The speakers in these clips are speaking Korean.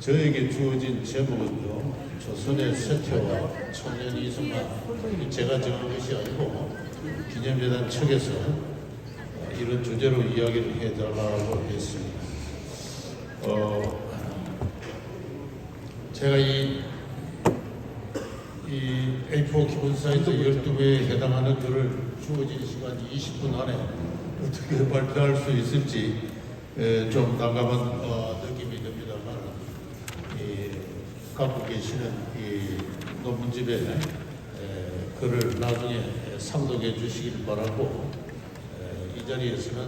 저에게 주어진 제목은요, 조선의 쇠퇴와 청년 이승만, 제가 정한 것이 아니고 기념재단 측에서 이런 주제로 이야기를 해달라고 했습니다. 제가 이 A4 기본 사이즈 12개에 해당하는 글을 주어진 시간 20분 안에 어떻게 발표할 수 있을지 좀 난감한 느낌이 듭니다만, 갖고 계시는 이 논문집에 글을 나중에 상독해 주시길 바라고, 이 자리에서는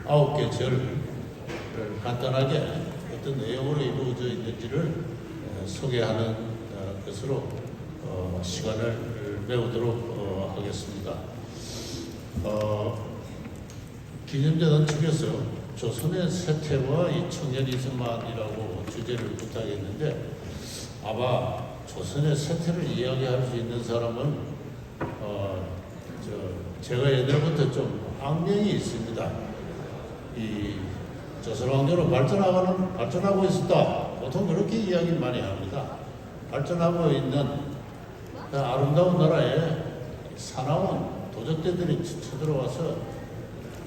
9개 절을 간단하게 어떤 내용으로 이루어져 있는지를 소개하는 것으로 시간을 메우도록 하겠습니다. 기념재단 측에서 조선의 쇠퇴와 이 청년 이승만이라고 주제를 부탁했는데, 아마 조선의 쇠퇴를 이야기할 수 있는 사람은 제가 옛날부터 좀 악명이 있습니다. 이 조선 왕조로 발전하고 있었다. 보통 그렇게 이야기를 많이 합니다. 발전하고 있는 그 아름다운 나라에 사나운 도적대들이 쳐들어와서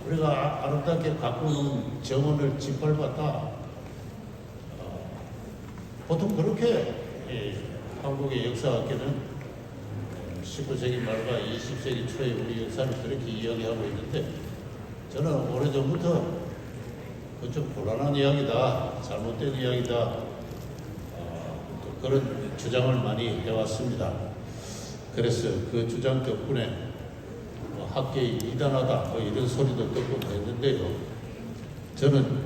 우리가 아름답게 갖고 있는 정원을 짓밟았다. 보통 그렇게 한국의 역사학계는 19세기 말과 20세기 초에 우리 역사를 그렇게 이야기하고 있는데, 저는 오래전부터 그 좀 곤란한 이야기다, 잘못된 이야기다, 그런 주장을 많이 해왔습니다. 그래서 그 주장 덕분에 학계에 이단하다 이런 소리도 듣고 했는데요. 저는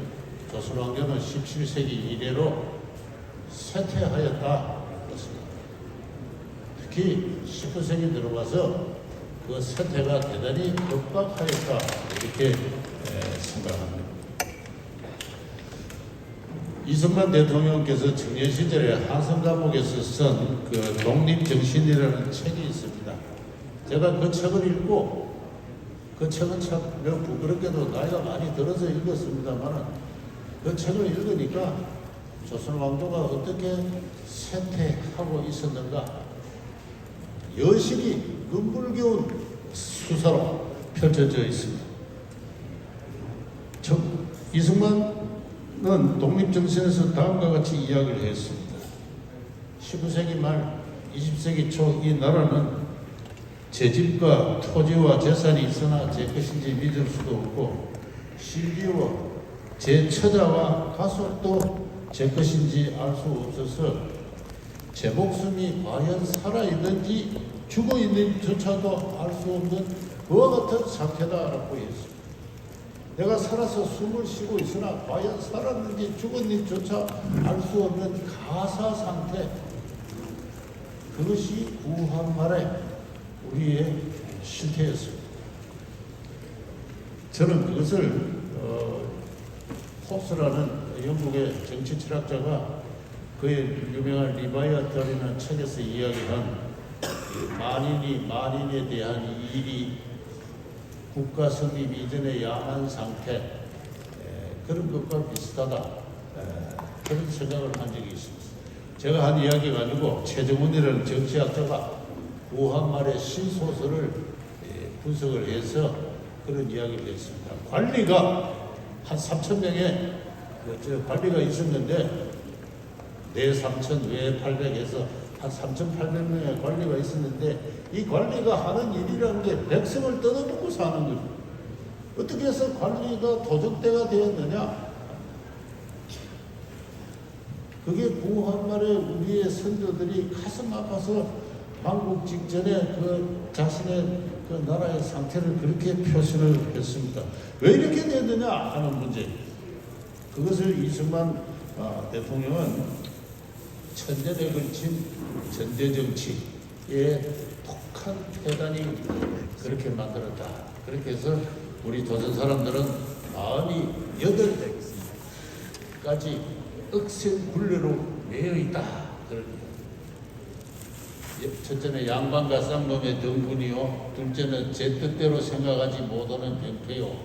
조선 왕조는 17세기 이래로 쇠퇴하였다. 특히 19세기 들어와서 그 쇠퇴가 대단히 급박하였다, 이렇게 생각합니다. 이승만 대통령께서 청년 시절에 한성감옥에서 쓴 그 독립정신이라는 책이 있습니다. 제가 그 책을 읽고, 그 책은 참 매우 부끄럽게도 나이가 많이 들어서 읽었습니다만, 그 책을 읽으니까 조선 왕조가 어떻게 쇠퇴하고 있었는가 여실히 눈물겨운 수사로 펼쳐져 있습니다. 이승만은 독립정신에서 다음과 같이 이야기를 했습니다. 19세기 말 20세기 초 이 나라는 제 집과 토지와 재산이 있으나 제 것인지 믿을 수도 없고, 심지어 제 처자와 가족도 제 것인지 알 수 없어서 제 목숨이 과연 살아있는지 죽어있는지조차도 알 수 없는 그와 같은 상태다라고 했습니다. 내가 살아서 숨을 쉬고 있으나 과연 살았는지 죽었는지조차 알 수 없는 가사 상태, 그것이 구한말의 우리의 실태였습니다. 저는 그것을 호스라는 영국의 정치 철학자가 그의 유명한 리바이아탈이라는 책에서 이야기한 만인에 대한 일이 국가 성립 이전의 야만 상태, 그런 것과 비슷하다, 그런 생각을 한 적이 있습니다. 제가 한 이야기 가지고 최정훈이라는 정치학자가 구한말의 신소설을 분석을 해서 그런 이야기를 했습니다. 관리가 한 3,000명의 관리가 있었는데, 내 3,000, 외 800에서 한 3,800명의 관리가 있었는데, 이 관리가 하는 일이라는 게 백성을 뜯어먹고 사는 거죠. 어떻게 해서 관리가 도적대가 되었느냐? 그게 구한말에 우리의 선조들이 가슴 아파서 망국 직전에 그 자신의 그 나라의 상태를 그렇게 표현을 했습니다. 왜 이렇게 되느냐 하는 문제. 그것을 이승만 대통령은 천년에 걸친 전대정치의 독한 폐단이 그렇게 만들었다. 그렇게 해서 우리 조선 사람들은 48가지 억센 매여 있다. 첫째는 양반과 쌍놈의 등분이요, 둘째는 제 뜻대로 생각하지 못하는 병폐요,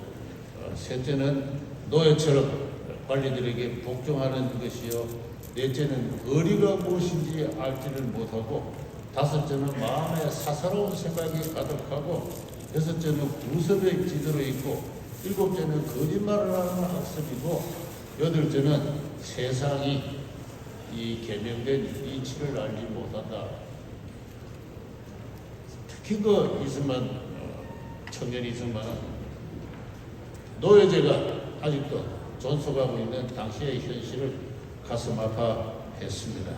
셋째는 노예처럼 관리들에게 복종하는 것이요, 넷째는 의리가 무엇인지 알지를 못하고, 다섯째는 마음에 사사로운 생각이 가득하고, 여섯째는 구섭에 찌들어 있고, 일곱째는 거짓말을 하는 학습이고, 여덟째는 세상이 이 계명된 이치를 알지 못한다. 특히 그 이승만 청년 이승만은 노예제가 아직도 존속하고 있는 당시의 현실을 가슴 아파했습니다.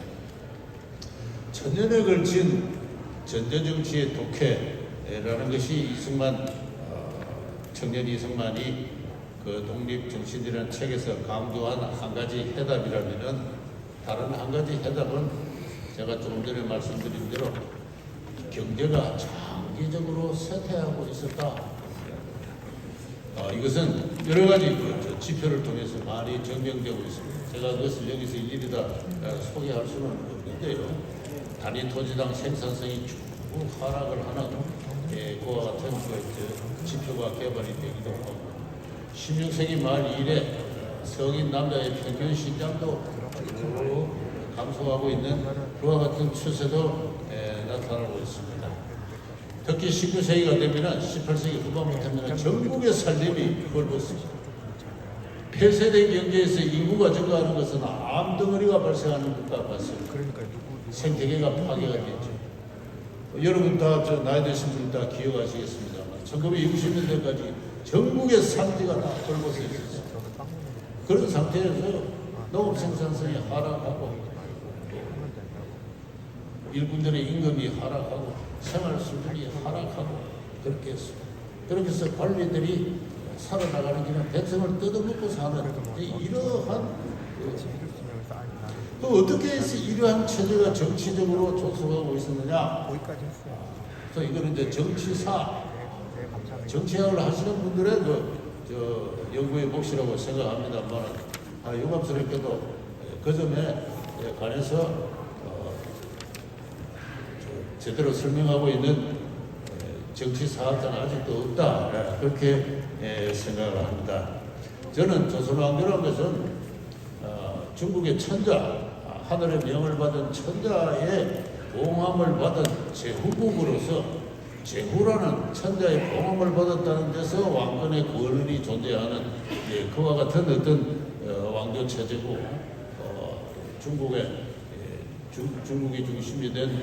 천년에 걸친 전제정치의 독해라는 것이 청년 이승만이 그 독립정신이라는 책에서 강조한 한 가지 해답이라면은, 다른 한 가지 해답은 제가 조금 전에 말씀드린 대로 경제가 장기적으로 쇠퇴하고 있었다. 이것은 여러 가지 지표를 통해서 많이 증명되고 있습니다. 제가 그것을 여기서 일일이 다 소개할 수는 없는데요. 단위 토지당 생산성이 쭉 하락을 하는 그와 같은 지표가 개발이 되기도 하고, 16세기 말 이래 성인 남자의 평균 신장도 감소하고 있는 그와 같은 추세도 나타나고 있습니다. 특히 19세기가 되면 18세기 후반부터는 전국의 살림이 벌겋습니다. 폐쇄된 경제에서 인구가 증가하는 것은 암덩어리가 발생하는 것과 같습니다. 생태계가 파괴가 됐죠. 여러분 다 나이 드신 분이 다 기억하시겠습니다만 1960년대까지 전국의 산지가 다 벌겋어 있었어요. 그런 상태에서 농업 생산성이 하락하고, 일꾼들의 임금이 하락하고, 생활 수준이 하락하고, 그렇게 했습니다. 그렇게 해서 관리들이 살아나가는 길은 백성을 뜯어먹고 사는 이러한 어떻게 해서 이러한 체제가 정치적으로 조성하고 있었느냐? 그래서 이거는 이제 정치학을 하시는 분들의 연구의 몫이라고 생각합니다만, 유감스럽게도 그 점에 관해서 제대로 설명하고 있는 정치사학자는 아직도 없다, 그렇게 생각을 합니다. 저는 조선왕조라는 것은 중국의 천자, 하늘의 명을 받은 천자의 봉함을 받은 제후국으로서, 제후라는 천자의 봉함을 받았다는 데서 왕권의 권한이 존재하는 그와 같은 어떤 왕조 체제고, 중국이 중심이 된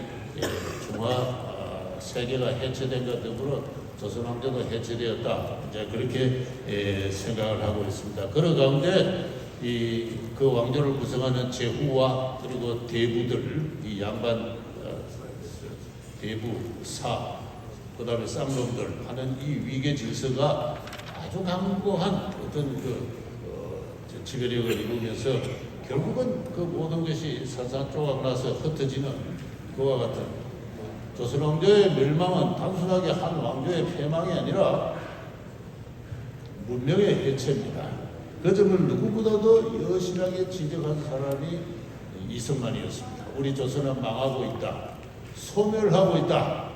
중화 세계가 해체된 것 더불어 조선 왕조도 해체되었다, 이제 그렇게 생각을 하고 있습니다. 그런 가운데 그 왕조를 구성하는 제후와 그리고 대부들, 이 양반 대부, 사, 그 다음에 쌍놈들 하는 이 위계 질서가 아주 강고한 어떤 지배력을 이루면서 결국은 그 모든 것이 산산조각나서 흩어지는 그와 같은, 조선 왕조의 멸망은 단순하게 한 왕조의 패망이 아니라 문명의 해체입니다. 그 점을 누구보다도 여실하게 지적한 사람이 이승만이었습니다. 우리 조선은 망하고 있다, 소멸하고 있다,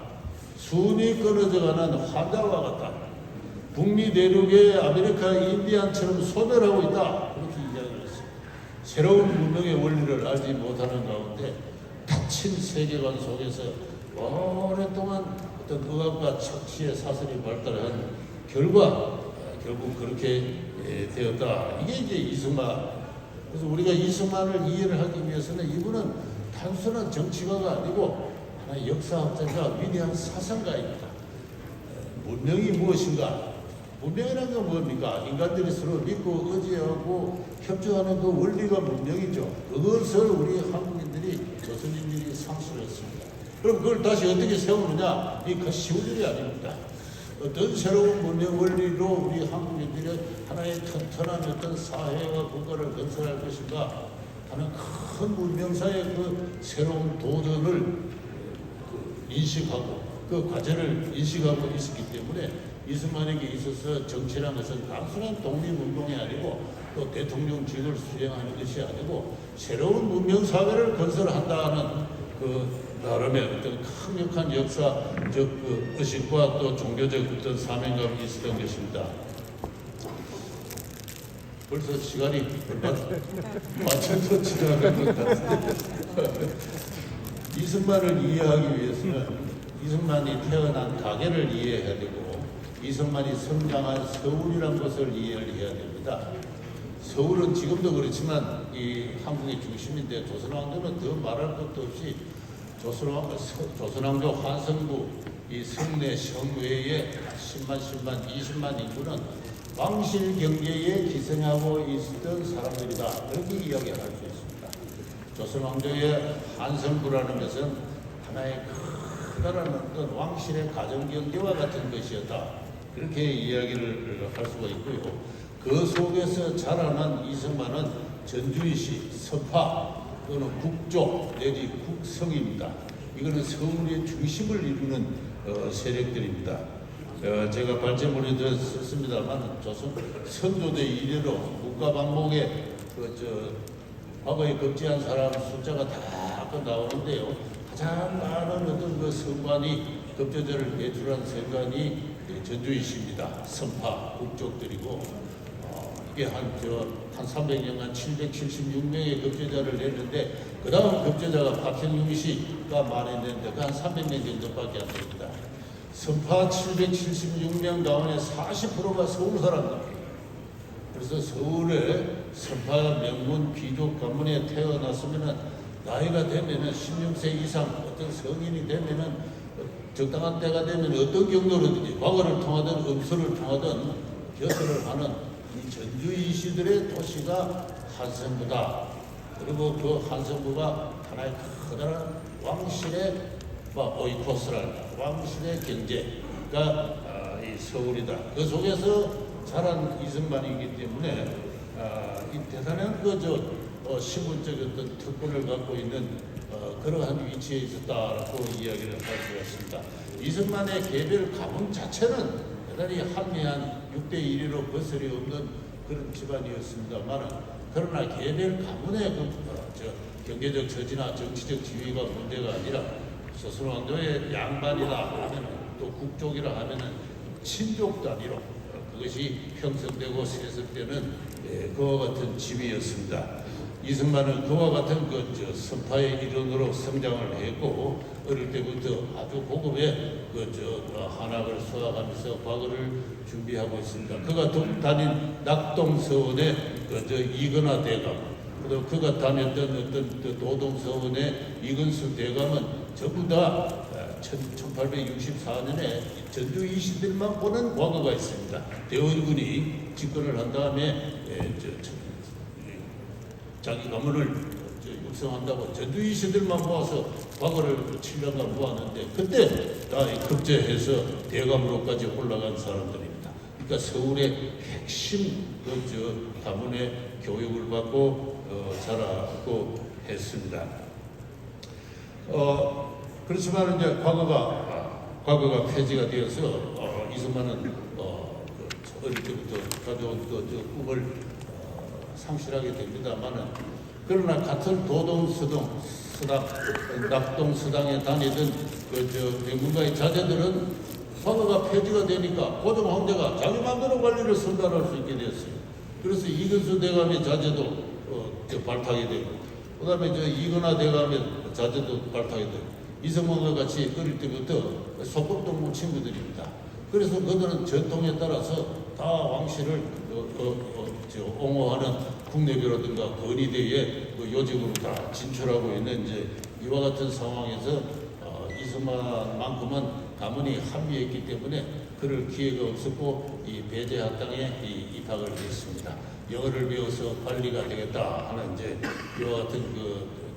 순이 끊어져가는 환자와 같다, 북미 대륙의 아메리카 인디안처럼 소멸하고 있다, 그렇게 이야기를 했습니다. 새로운 문명의 원리를 알지 못하는 가운데 닫힌 세계관 속에서 오랫동안 어떤 의학과 척시의 사설이 발달한 결과 결국 그렇게 되었다. 이게 이제 이승만. 그래서 우리가 이승만을 이해를 하기 위해서는 이분은 단순한 정치가가 아니고 하나의 역사학자가 위대한 사상가입니다. 문명이 무엇인가? 문명이라는 건 뭡니까? 인간들이 서로 믿고 의지하고 협조하는 그 원리가 문명이죠. 그것을 우리 한국인들이, 조선인들이 상실했습니다. 그럼 그걸 다시 어떻게 세우느냐? 이거 쉬운 일이 아닙니다. 어떤 새로운 문명 원리로 우리 한국인들이 하나의 튼튼한 어떤 사회와 국가를 건설할 것인가 하는 큰 문명사의 그 새로운 도전을 인식하고 그 과제를 인식하고 있었기 때문에 이승만에게 있어서 정치라는 것은 단순한 독립운동이 아니고 또 대통령직을 수행하는 것이 아니고 새로운 문명사회를 건설한다는 그 나름의 어떤 강력한 역사적 그 의식과 또 종교적 어떤 사명감이 있었던 것입니다. 벌써 시간이 얼마 맞춰서 지나간 것 같은데 이승만을 이해하기 위해서는 이승만이 태어난 가계를 이해해야 되고 이승만이 성장한 서울이란 것을 이해를 해야 됩니다. 서울은 지금도 그렇지만 이 한국의 중심인데 조선왕조는 더 말할 것도 없이 조선왕조 환성부 이 성내 성외에 10만 20만 인구는 왕실 경제에 기생하고 있었던 사람들이다. 그렇게 이야기할 수 있습니다. 조선왕조의 환성부라는 것은 하나의 커다란 어떤 왕실의 가정경제와 같은 것이었다. 그렇게 이야기를 할 수가 있고요. 그 속에서 자라난 이승만은 전주이시, 서파 또는 국조 내지 국성입니다. 이거는 서울의 중심을 이루는 세력들입니다. 제가 발제문에도 썼습니다만 조선 선조대 이래로 국가방목에 과거에 급제한 사람 숫자가 다 나오는데요. 가장 많은 어떤 그 성관이 급제자를 배출한 성관이 전주이시입니다. 선파 국족들이고 이게 한 300년간 776명의 급제자를 냈는데 그 다음 급제자가 박형융씨가 말했는데 그 한 300명 정도밖에 안 됩니다. 선파 776명 가운데 40%가 서울 사람들이에요. 그래서 서울에 선파 명문 귀족 가문에 태어났으면은 나이가 되면은 16세 이상 어떤 성인이 되면은 적당한 때가 되면 어떤 경로로든지 과거를 통하든 음수를 통하든 벼슬을 하는 이 전주이시들의 도시가 한성부다. 그리고 그 한성부가 하나의 커다란 왕실의 오이코스랄까 왕실의 경제가 이 서울이다. 그 속에서 자란 이승만이기 때문에 이 대단한 시군적 어떤 특권을 갖고 있는 그러한 위치에 있었다라고 이야기를 할 수가 있습니다. 이승만의 개별 가문 자체는 대단히 합리한 6대 1위로 거슬이 없는 그런 집안이었습니다만 그러나 개별 가문의 경제적 처지나 정치적 지위가 문제가 아니라 조선왕조의 양반이라 하면 또 국족이라 하면 친족 단위로 그것이 형성되고 세습되는 그와 같은 집이었습니다. 이승만은 그와 같은 선파의 일원으로 성장을 했고 어릴 때부터 아주 고급의 한학을 수학하면서 과거를 준비하고 있습니다. 그가 다닌 낙동서원의 이근하 대감, 그리고 그가 다녔던 어떤 도동서원의 이근수 대감은 전부 다 1864년에 전주이시들만 보는 과거가 있습니다. 대원군이 집권을 한 다음에 자기 가문을 육성한다고 전주이시들만 모아서 과거를 7년간 모았는데 그때 다 급제해서 대감으로까지 올라간 사람들입니다. 그러니까 서울의 핵심 가문의 교육을 받고 자라고 했습니다. 그렇지만 이제 과거가 폐지가 되어서 이승만은 어릴 때부터 가져온 꿈을 상실하게 됩니다만은 그러나 같은 낙동서당에 다니던 병군가의 자제들은 과거가 폐지가 되니까 고종 황제가 자기 마음대로 관리를 선발할 수 있게 됐어요. 그래서 이근수 대감의 자제도 발탁이 되고 그 다음에 이근하 대감의 자제도 발탁이 되고 이승만과 같이 어릴 때부터 소꿉동무 친구들입니다. 그래서 그들은 전통에 따라서 다 왕실을 옹호하는 국내교라든가 건의대에 요직으로 다 진출하고 있는 이와 같은 상황에서 이승만만큼은 가문이 합리했기 때문에 그럴 기회가 없었고 이 배제학당에 입학을 했습니다. 영어를 배워서 관리가 되겠다 하는 이와 같은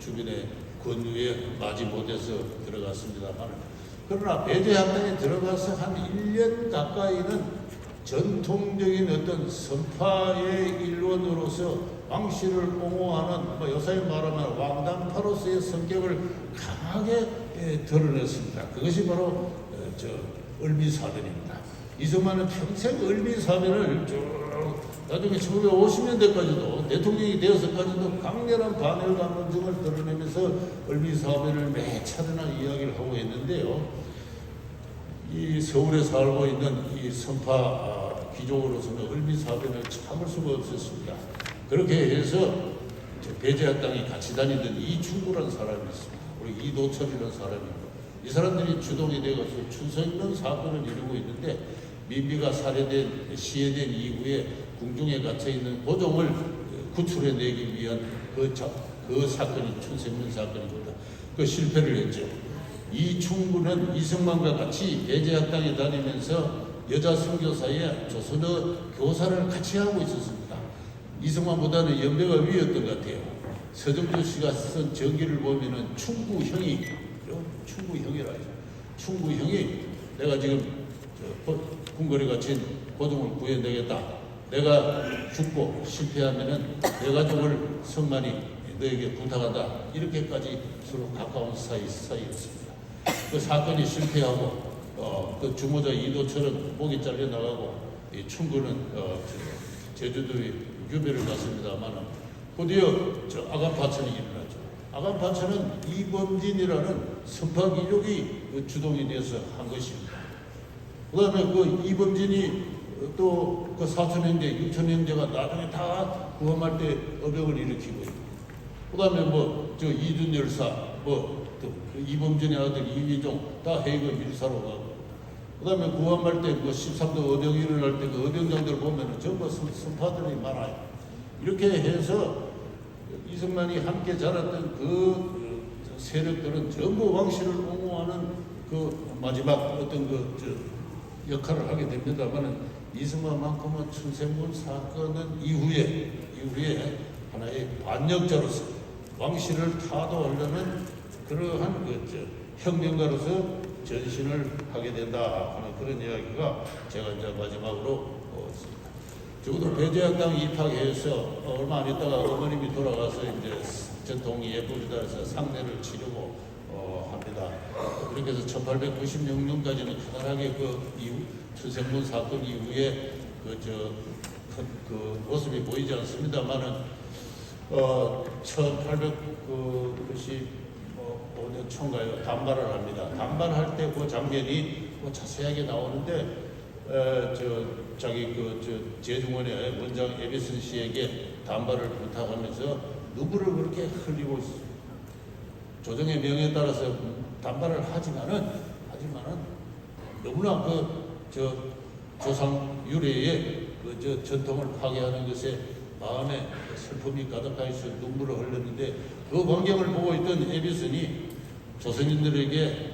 주변의 권유에 맞이 못해서 들어갔습니다만 그러나 배제학당에 들어가서 한 1년 가까이는 전통적인 어떤 선파의 일원으로서 왕실을 옹호하는 요새 말하면 왕당파로서의 성격을 강하게 드러냈습니다. 그것이 바로 을미사변입니다. 이승만은 평생 을미사변을 쭉 나중에 1950년대까지도 대통령이 되어서까지도 강렬한 반일 감정을 드러내면서 을미사변을 매 차례나 이야기를 하고 있는데요. 이 서울에 살고 있는 이 선파 귀족으로서는 을미사변을 참을 수가 없었습니다. 그렇게 해서 배제학당이 같이 다니던 이충구라는 사람이 있습니다. 우리 이도철이라는 사람이고, 이 사람들이 주동이 되어서 추서있는 사건을 이루고 있는데, 민비가 시해된 이후에 궁중에 갇혀있는 고종을 구출해내기 위한 그 사건이 춘생면 사건입니다. 그 실패를 했죠. 이충구는 이승만과 같이 배제학당에 다니면서 여자 선교사에 조선어 교사를 같이 하고 있었습니다. 이승만보다는 연배가 위였던 것 같아요. 서정주 씨가 쓴 전기를 보면은 충구형이, 충구형이라 해요. 충구형이 내가 지금 궁궐에 갇힌 고종을 구해내겠다. 내가 죽고 실패하면은 내 가족을 성만이 너에게 부탁한다. 이렇게까지 서로 가까운 사이였습니다. 그 사건이 실패하고 그 주모자 이도철은 목이 잘려 나가고 이 충구는 제주도에 유배를 갔습니다만 곧이어 아간파천이 일어나죠. 아간파천은 이범진이라는 선파귀족이 주동이 되어서 한 것입니다. 그 다음에 그 이범진이 또 그 사촌 형제, 육촌 형제가 나중에 다 구함할 때 어병을 일으키고 있고, 그 다음에 이준 열사, 그 이범진의 아들 이미종 다 해군 일사로 가고, 그 다음에 구함할 때 13도 어병이 일어날 때 그 어병장들 보면은 전부 선파들이 많아요. 이렇게 해서 이승만이 함께 자랐던 그 세력들은 전부 왕실을 옹호하는 그 마지막 어떤 역할을 하게 됩니다만은, 이승만만큼은 춘생문 사건은 이후에 하나의 반역자로서 왕실을 타도하려는 그러한 혁명가로서 전신을 하게 된다 하는 그런 이야기가 제가 이제 마지막으로 적어도 배제학당 입학해서 얼마 안 있다가 어머님이 돌아가서 이제 전통 예법이다해서 상례를 치르고 합니다. 그렇게 해서 1896년까지는 편안하게 그 이후 춘생문 사건 이후에 그 모습이 보이지 않습니다만은 1895년 총가요 단발을 합니다. 단발할 때 그 장면이 자세하게 나오는데 제중원의 원장 에비슨 씨에게 단발을 부탁하면서 눈물을 그렇게 흘리고 있습니다. 조정의 명에 따라서 단발을 하지만은 너무나 조상 유래의 전통을 파괴하는 것에 마음에 슬픔이 가득하여서 눈물을 흘렸는데, 그 광경을 보고 있던 에비슨이 조선인들에게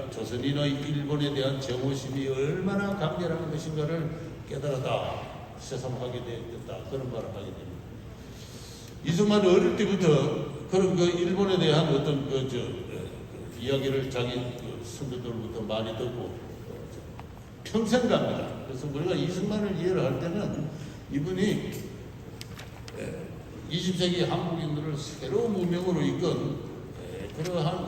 조선인의 일본에 대한 정오심이 얼마나 강렬한 것인가를 깨달았다, 새삼하게 되었다, 그런 말을 하게 됩니다. 이승만은 어릴 때부터 그런 일본에 대한 어떤 이야기를 자기 선배들로부터 많이 듣고 평생 갑니다. 그래서 우리가 이승만을 이해를 할 때는 이분이 20세기 한국인들을 새로운 문명으로 이끈 그러한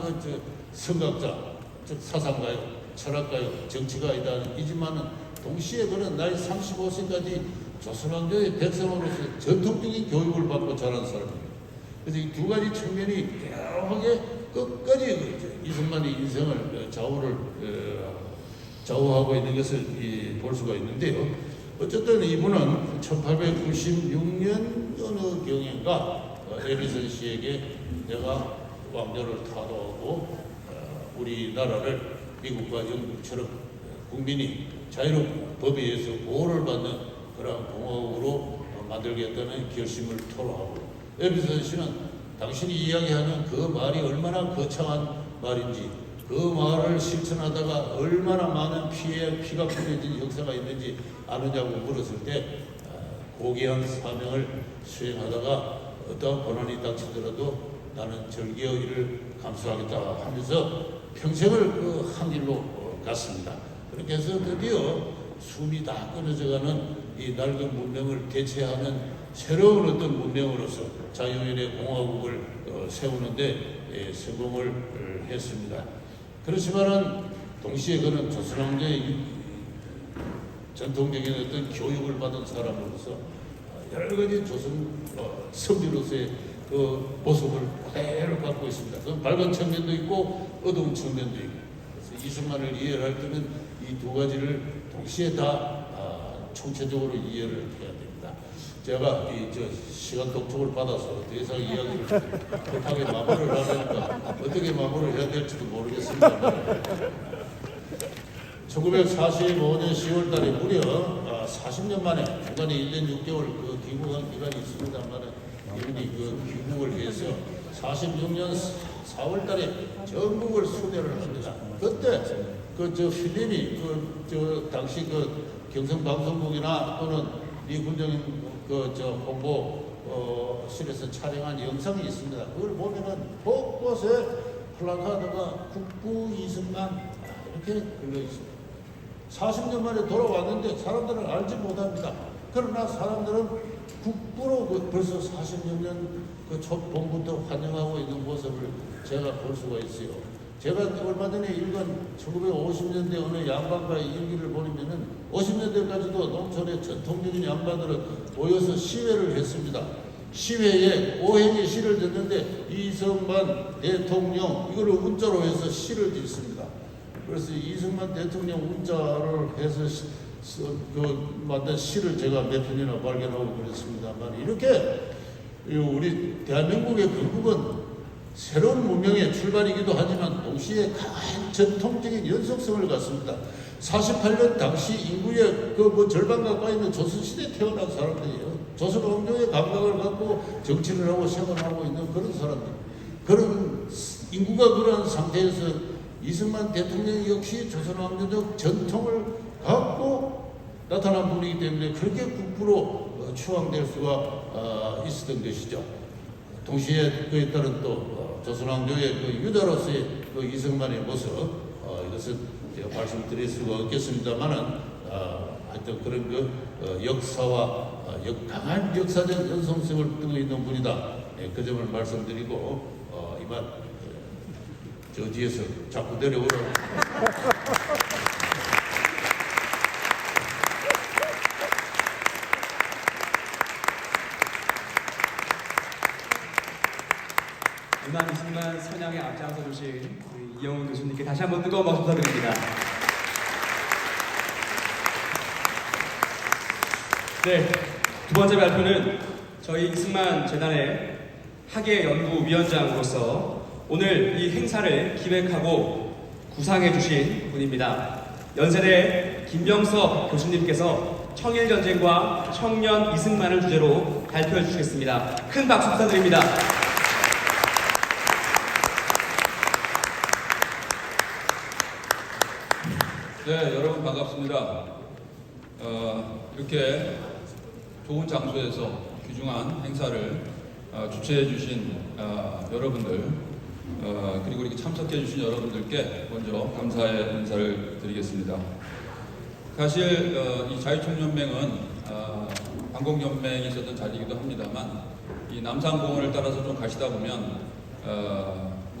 선각자, 즉 사상가요, 철학가요, 정치가이지만은 동시에 그는 나이 35세까지 조선왕조의 백성으로서 전통적인 교육을 받고 자란 사람입니다. 그래서 이 두 가지 측면이 묘하게 끝까지 이승만의 인생을 좌우하고 있는 것을 볼 수가 있는데요. 어쨌든 이분은 1896년 어느 경인가 에비슨 씨에게 내가 왕조를 타도하고 우리나라를 미국과 영국처럼 국민이 자유롭고 법에 의해서 보호를 받는 그런 공화국으로 만들겠다는 결심을 토로하고, 에비슨 씨는 당신이 이야기하는 그 말이 얼마나 거창한 말인지, 그 말을 실천하다가 얼마나 많은 피가 뿌려진 역사가 있는지 아느냐고 물었을 때 고귀한 사명을 수행하다가 어떠한 고난이 닥치더라도 나는 절기의 일을 감수하겠다 하면서 평생을 한 길로 갔습니다. 그렇게 해서 드디어 숨이 다 끊어져가는 이 낡은 문명을 대체하는 새로운 어떤 문명으로서 자유인의 공화국을 세우는데 성공을 했습니다. 그렇지만은 동시에 그는 조선왕조의 전통적인 어떤 교육을 받은 사람으로서 여러 가지 조선 선비로서의 그 모습을 그대로 갖고 있습니다. 그 밝은 측면도 있고 어두운 측면도 있고. 그래서 이승만을 이해할 때는 이 두 가지를 동시에 다 총체적으로 이해를 해야 됩니다. 제가 시간 독촉을 받아서 더 이상 이야기를 급하게 마무리를 하려니까 어떻게 마무리를 해야 될지도 모르겠습니다. 1945년 10월 달에 무려 40년 만에 중간에 1년 6개월 그 귀국한 기간이 있습니다만 이분이 그 귀국을 해서 46년 4월 달에 전국을 순회를 합니다. 그때 필름이 당시 경성방송국이나 또는 미 군정 홍보실에서 촬영한 영상이 있습니다. 그걸 보면은 곳곳에 플래카드가 국부 이승만 이렇게 걸려 있습니다. 40년 만에 돌아왔는데 사람들은 알지 못합니다. 그러나 사람들은 국부로 벌써 46년 초봄부터 환영하고 있는 모습을 제가 볼 수가 있어요. 제가 얼마 전에 읽은 1950년대 어느 양반가의 일기를 보면은 50년대까지도 농촌의 전통적인 양반들은 모여서 시회를 했습니다. 시회에 오행의 시를 듣는데 이승만 대통령 이거를 운자로 해서 시를 짓습니다. 그래서 이승만 대통령 운자를 해서 만든 시를 제가 몇 편이나 발견하고 그랬습니다만 이렇게 우리 대한민국의 건국은 새로운 문명의 출발이기도 하지만 동시에 강한 전통적인 연속성을 갖습니다. 48년 당시 인구의 절반 가까이는 조선시대에 태어난 사람들이에요. 조선 왕조의 감각을 갖고 정치를 하고 생활하고 있는 그런 사람들. 그런 인구가 그런 상태에서 이승만 대통령 역시 조선 왕조적 전통을 갖고 나타난 분이기 때문에 그렇게 국부로 추앙될 수가 있었던 것이죠. 동시에 그에 따른 또 조선 왕조의 유다로서의 이승만의 모습 이것은 제가 말씀드릴 수가 없겠습니다만은 하여튼 그런 역사와 강한 역사적 연속성을 띠고 있는 분이다. 그 점을 말씀드리고 이만 저 뒤에서 자꾸 내려오라고. 문화 이승만 선양에 앞장서 주신 이영훈 교수님께 다시 한번 뜨거운 박수 부탁드립니다. 네, 두 번째 발표는 저희 이승만 재단의 학예연구위원장으로서 오늘 이 행사를 기획하고 구상해 주신 분입니다. 연세대 김병석 교수님께서 청일전쟁과 청년 이승만을 주제로 발표해 주시겠습니다. 큰 박수 부탁드립니다. 네, 여러분 반갑습니다. 이렇게 좋은 장소에서 귀중한 행사를 주최해 주신 여러분들 그리고 이렇게 참석해 주신 여러분들께 먼저 감사의 인사를 드리겠습니다. 사실 이 자유총연맹은 반공연맹이 있었던 자리이기도 합니다만 이 남산공원을 따라서 좀 가시다 보면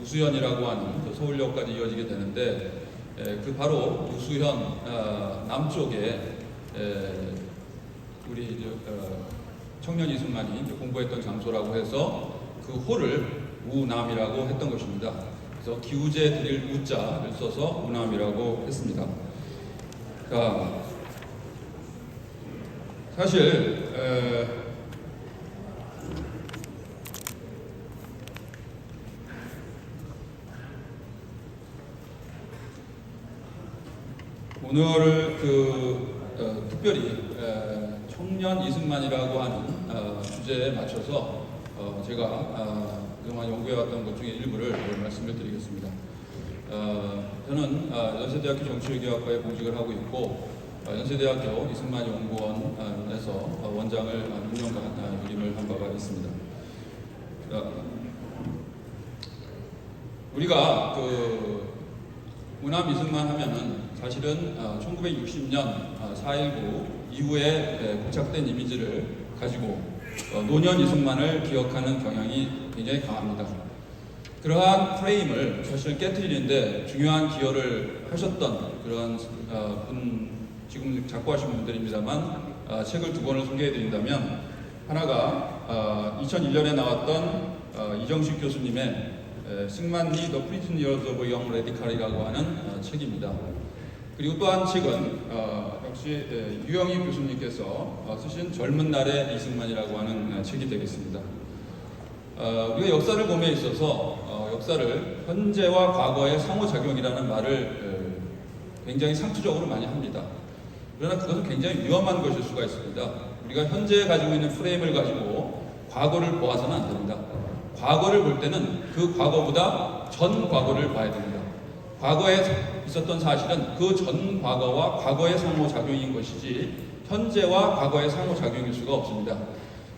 우수현이라고 하는 서울역까지 이어지게 되는데 그 바로 우수현 남쪽에 우리 청년 이승만이 공부했던 장소라고 해서 그 호를 우남이라고 했던 것입니다. 그래서 기우제 드릴 우자를 써서 우남이라고 했습니다. 사실 오늘 특별히 청년 이승만이라고 하는 주제에 맞춰서 제가 그동안 연구해왔던 것 중에 일부를 말씀을 드리겠습니다. 저는 연세대학교 정치외교학과에 공직을 하고 있고 연세대학교 이승만 연구원에서 원장을 6년간 역임을 한 바가 있습니다. 우리가 우남 이승만 하면은 사실은 1960년 4.19 이후에 고착된 이미지를 가지고 노년 이승만을 기억하는 경향이 굉장히 강합니다. 그러한 프레임을 사실 깨트리는데 중요한 기여를 하셨던 그런 지금 작고하신 분들입니다만 책을 두 권을 소개해드린다면 하나가 2001년에 나왔던 이정식 교수님의 승만리 The Prison Years of a Young Radical이라고 하는 책입니다. 그리고 또 한 책은 역시 유영희 교수님께서 쓰신 젊은 날의 이승만이라고 하는 책이 되겠습니다. 우리가 역사를 봄에 있어서 역사를 현재와 과거의 상호작용이라는 말을 굉장히 상투적으로 많이 합니다. 그러나 그것은 굉장히 위험한 것일 수가 있습니다. 우리가 현재 가지고 있는 프레임을 가지고 과거를 보아서는 안 됩니다. 과거를 볼 때는 그 과거보다 전 과거를 봐야 됩니다. 과거에 있었던 사실은 그 전 과거와 과거의 상호작용인 것이지 현재와 과거의 상호작용일 수가 없습니다.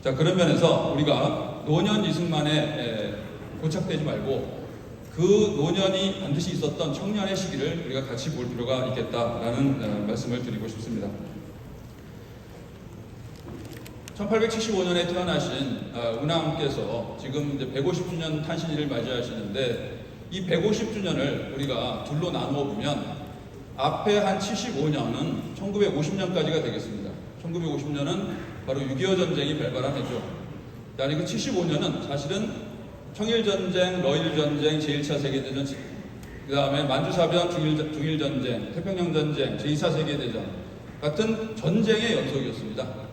자, 그런 면에서 우리가 노년 이승만에 고착되지 말고 그 노년이 반드시 있었던 청년의 시기를 우리가 같이 볼 필요가 있겠다라는 말씀을 드리고 싶습니다. 1875년에 태어나신 운암께서 지금 이제 150주년 탄신일을 맞이하시는데 이 150주년을 우리가 둘로 나누어 보면 앞에 한 75년은 1950년까지가 되겠습니다. 1950년은 바로 6.25 전쟁이 발발한 해죠. 그리고 75년은 사실은 청일전쟁, 러일전쟁, 제1차 세계대전, 그 다음에 만주사변, 중일전쟁, 태평양전쟁, 제2차 세계대전 같은 전쟁의 연속이었습니다.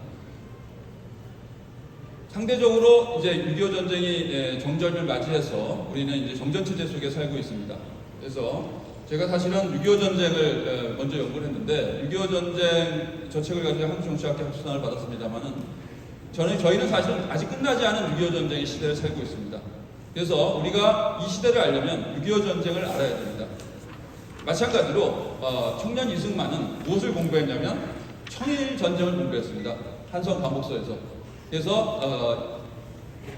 상대적으로 이제 6.25 전쟁이 정전을 맞이해서 우리는 이제 정전체제 속에 살고 있습니다. 그래서 제가 사실은 6.25 전쟁을 먼저 연구를 했는데 6.25 전쟁 저 책을 가지고 한국정치학회 학술상을 받았습니다만은 저희는 사실 아직 끝나지 않은 6.25 전쟁의 시대를 살고 있습니다. 그래서 우리가 이 시대를 알려면 6.25 전쟁을 알아야 됩니다. 마찬가지로 청년 이승만은 무엇을 공부했냐면 청일 전쟁을 공부했습니다. 한성 과목서에서. 그래서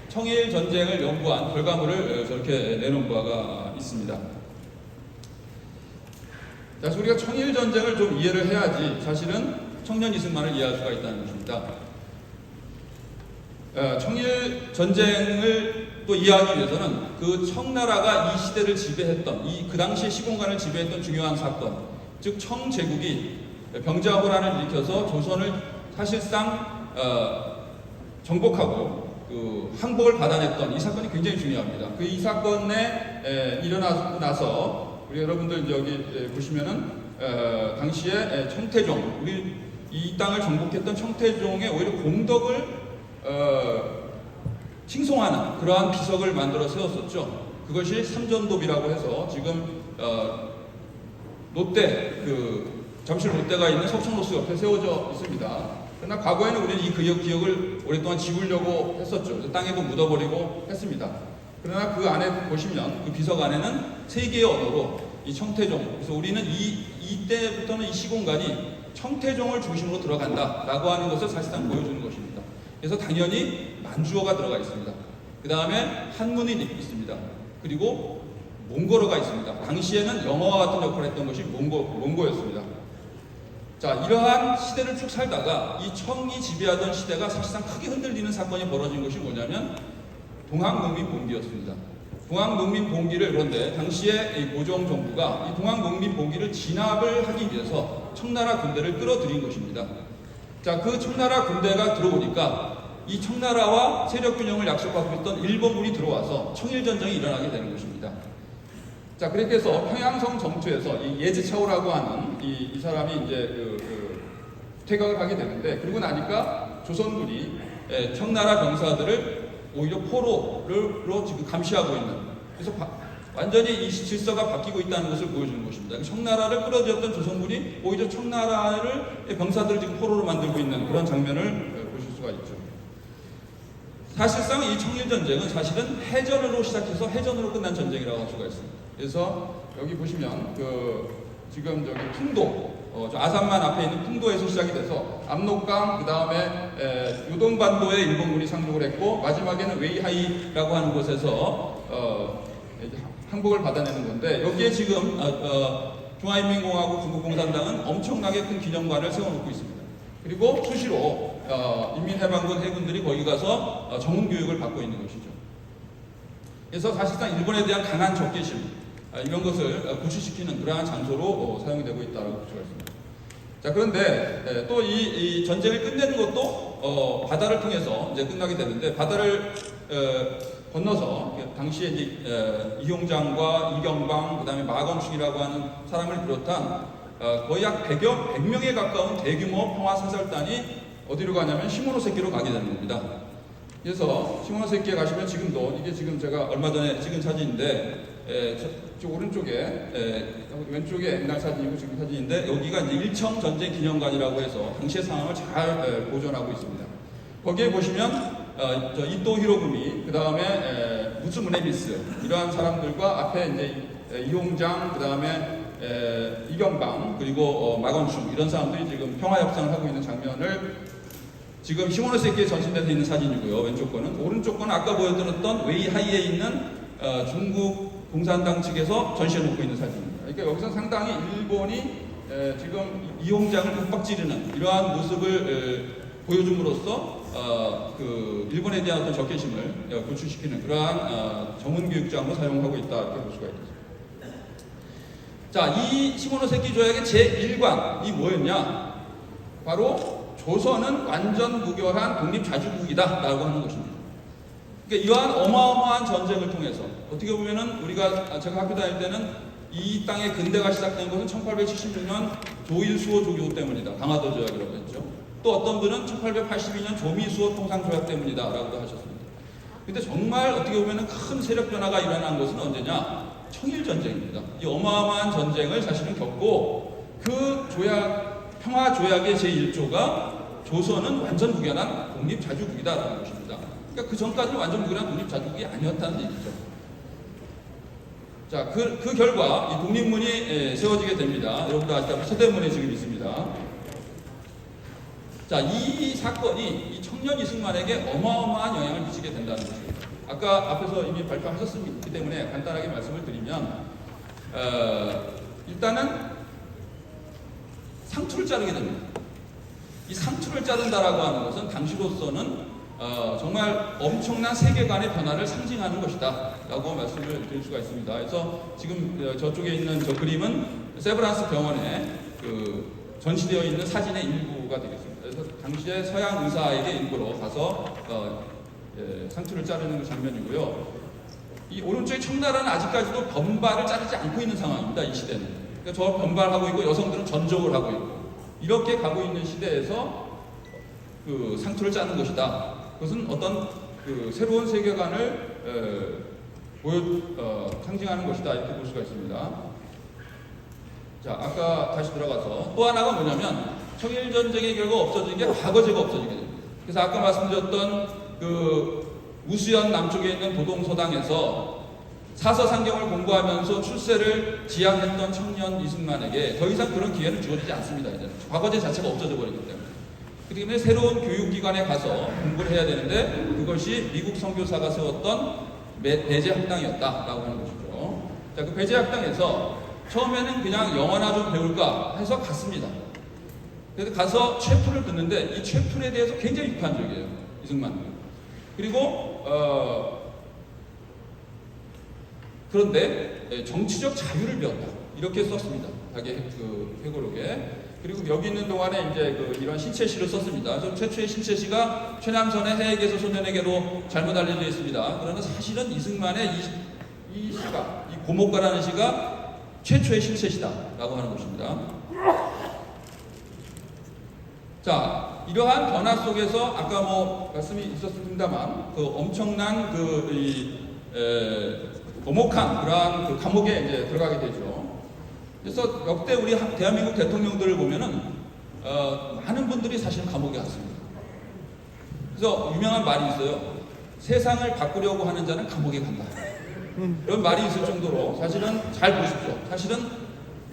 청일 전쟁을 연구한 결과물을 저렇게 내놓은 바가 있습니다. 그래서 우리가 청일 전쟁을 좀 이해를 해야지 사실은 청년 이승만을 이해할 수가 있다는 것입니다. 청일 전쟁을 또 이해하기 위해서는 그 청나라가 이 시대를 지배했던 그 당시의 시공간을 지배했던 중요한 사건, 즉 청제국이 병자호란을 일으켜서 조선을 사실상 정복하고 그 항복을 받아냈던 이 사건이 굉장히 중요합니다. 이 사건에 일어나고 나서 우리 여러분들 여기 보시면은 당시에 청태종, 우리 이 땅을 정복했던 청태종의 오히려 공덕을 칭송하는 그러한 비석을 만들어 세웠었죠. 그것이 삼전도비라고 해서 지금 롯데 잠실 롯데가 있는 석촌호수 옆에 세워져 있습니다. 그러나 과거에는 우리는 이 기억을 오랫동안 지우려고 했었죠. 땅에도 묻어버리고 했습니다. 그러나 그 안에 보시면 그 비석 안에는 세 개의 언어로 이 청태종, 그래서 우리는 이때부터는 이 시공간이 청태종을 중심으로 들어간다라고 하는 것을 사실상 보여주는 것입니다. 그래서 당연히 만주어가 들어가 있습니다. 그 다음에 한문이 있습니다. 그리고 몽골어가 있습니다. 당시에는 영어와 같은 역할을 했던 것이 몽고였습니다. 자, 이러한 시대를 쭉 살다가 이 청이 지배하던 시대가 사실상 크게 흔들리는 사건이 벌어진 것이 뭐냐면 동학농민봉기였습니다. 동학농민봉기를, 그런데 당시에 이 고종 정부가 이 동학농민봉기를 진압을 하기 위해서 청나라 군대를 끌어들인 것입니다. 자, 그 청나라 군대가 들어오니까 이 청나라와 세력균형을 약속하고 있던 일본군이 들어와서 청일전쟁이 일어나게 되는 것입니다. 자, 그렇게 해서 평양성 정투에서 이 예즈차오라고 하는 이 사람이 이제 퇴각을 하게 되는데, 그러고 나니까 조선군이 청나라 병사들을 오히려 포로로 지금 감시하고 있는, 그래서 완전히 이 질서가 바뀌고 있다는 것을 보여주는 것입니다. 청나라를 끌어들였던 조선군이 오히려 청나라를 병사들을 지금 포로로 만들고 있는 그런 장면을 보실 수가 있죠. 사실상 이 청일전쟁은 사실은 해전으로 시작해서 해전으로 끝난 전쟁이라고 할 수가 있습니다. 그래서 여기 보시면 지금 저기 풍도, 저 아산만 앞에 있는 풍도에서 시작이 돼서 압록강, 그 다음에 요동반도에 일본군이 상륙을 했고, 마지막에는 웨이하이라고 하는 곳에서 항복을 받아내는 건데, 여기에 지금 중화인민공화국 중국共産당은 엄청나게 큰 기념관을 세워놓고 있습니다. 그리고 수시로 인민해방군 해군들이 거기 가서 정훈교육을 받고 있는 것이죠. 그래서 사실상 일본에 대한 강한 적개심, 이런 것을 구시시키는 그러한 장소로 사용되고 있다고 볼 수가 있습니다. 자, 그런데 또 이 전쟁을 끝내는 것도 바다를 통해서 이제 끝나게 되는데, 바다를 건너서 당시에 이제 이용장과 이경방, 그다음에 마건축이라고 하는 사람을 비롯한 거의 약 100명에 가까운 대규모 평화사절단이 어디로 가냐면 시모노세키로 가게 되는 겁니다. 그래서 시모노세키에 가시면 지금도 이게 지금 제가 얼마 전에 찍은 사진인데 저 오른쪽에 왼쪽에 옛날 사진이고 지금 사진인데 여기가 이제 일청 전쟁 기념관이라고 해서 당시의 상황을 잘 보존하고 있습니다. 거기에 보시면 저 이토 히로부미, 그 다음에 무츠무네미스 이러한 사람들과 앞에 이제 이홍장, 그 다음에 이경방, 그리고 마건충 이런 사람들이 지금 평화 협상을 하고 있는 장면을 지금 시모노세키에 전시되어 있는 사진이고요. 왼쪽 거는. 오른쪽 거는 아까 보여드렸던 웨이하이에 있는 중국 공산당 측에서 전시해 놓고 있는 사진입니다. 그러니까 여기서 상당히 일본이 지금 이홍장을 윽박지르는 이러한 모습을 보여줌으로써 그 일본에 대한 어떤 적개심을 구축시키는 그러한 전문 교육장으로 사용하고 있다 이렇게 볼 수가 있습니다. 자, 이 시모노세키 조약의 제1관이 뭐였냐? 바로 조선은 완전 무결한 독립자주국이다라고 하는 것입니다. 그러니까 이러한 어마어마한 전쟁을 통해서 어떻게 보면은 우리가 제가 학교 다닐 때는 이 땅의 근대가 시작된 것은 1876년 조일수호 조교 때문이다. 강화도 조약이라고 했죠. 또 어떤 분은 1882년 조미수호 통상조약 때문이다라고도 하셨습니다. 근데 정말 어떻게 보면은 큰 세력 변화가 일어난 것은 언제냐? 청일전쟁입니다. 이 어마어마한 전쟁을 사실은 겪고 그 조약, 평화조약의 제1조가 조선은 완전 무결한 독립자주국이다라는 것입니다. 그러니까 그 전까지는 완전 무결한 독립자주국이 아니었다는 얘기죠. 자, 그 결과 이 독립문이 세워지게 됩니다. 여러분도 아시다시피 서대문에 지금 있습니다. 자, 이 사건이 이 청년 이승만에게 어마어마한 영향을 미치게 된다는 것입니다. 아까 앞에서 이미 발표하셨기 때문에 간단하게 말씀을 드리면 일단은 상투를 자르게 됩니다. 이 상투를 자른다라고 하는 것은 당시로서는 정말 엄청난 세계관의 변화를 상징하는 것이다 라고 말씀을 드릴 수가 있습니다. 그래서 지금 저쪽에 있는 저 그림은 세브란스 병원에 그 전시되어 있는 사진의 일부가 되겠습니다. 그래서 당시에 서양 의사에게 일부러 가서 상투를 자르는 장면이고요. 이 오른쪽의 청나라는 아직까지도 변발을 자르지 않고 있는 상황입니다. 이 시대는. 그러니까 저 변발하고 있고 여성들은 전적을 하고 있고 이렇게 가고 있는 시대에서 그 상투를 짜는 것이다. 그것은 어떤 그 새로운 세계관을 상징하는 것이다. 이렇게 볼 수가 있습니다. 자, 아까 다시 들어가서 또 하나가 뭐냐면 청일전쟁의 결과 없어진 게 과거제가 없어지게 됩니다. 그래서 아까 말씀드렸던 그 우수연 남쪽에 있는 도동서당에서 사서상경을 공부하면서 출세를 지향했던 청년 이승만에게 더 이상 그런 기회는 주어지지 않습니다. 이제 과거제 자체가 없어져 버리기 때문에. 그렇기 때문에 새로운 교육기관에 가서 공부를 해야 되는데 그것이 미국 선교사가 세웠던 배제학당이었다라고 하는 것이죠. 자, 그 배제학당에서 처음에는 그냥 영어나 좀 배울까 해서 갔습니다. 그래서 가서 최풀을 듣는데 이 최풀에 대해서 굉장히 비판적이에요. 이승만. 그리고 그런데 정치적 자유를 배웠다. 이렇게 썼습니다. 자기 그 회고록에. 그리고 여기 있는 동안에 이제 그 이런 신체시를 썼습니다. 저 최초의 신체시가 최남선의 해에게서 소년에게로 잘못 알려져 있습니다. 그러나 사실은 이승만의 이 시가, 이 고목가라는 시가 최초의 신체시다라고 하는 것입니다. 자, 이러한 변화 속에서 아까 뭐 말씀이 있었습니다만 그 엄청난 고목한 그러한 그 감옥에 이제 들어가게 되죠. 그래서 역대 우리 대한민국 대통령들을 보면은 많은 분들이 사실 감옥에 갔습니다. 그래서 유명한 말이 있어요. 세상을 바꾸려고 하는 자는 감옥에 간다. 이런 말이 있을 정도로 사실은 잘 보십시오. 사실은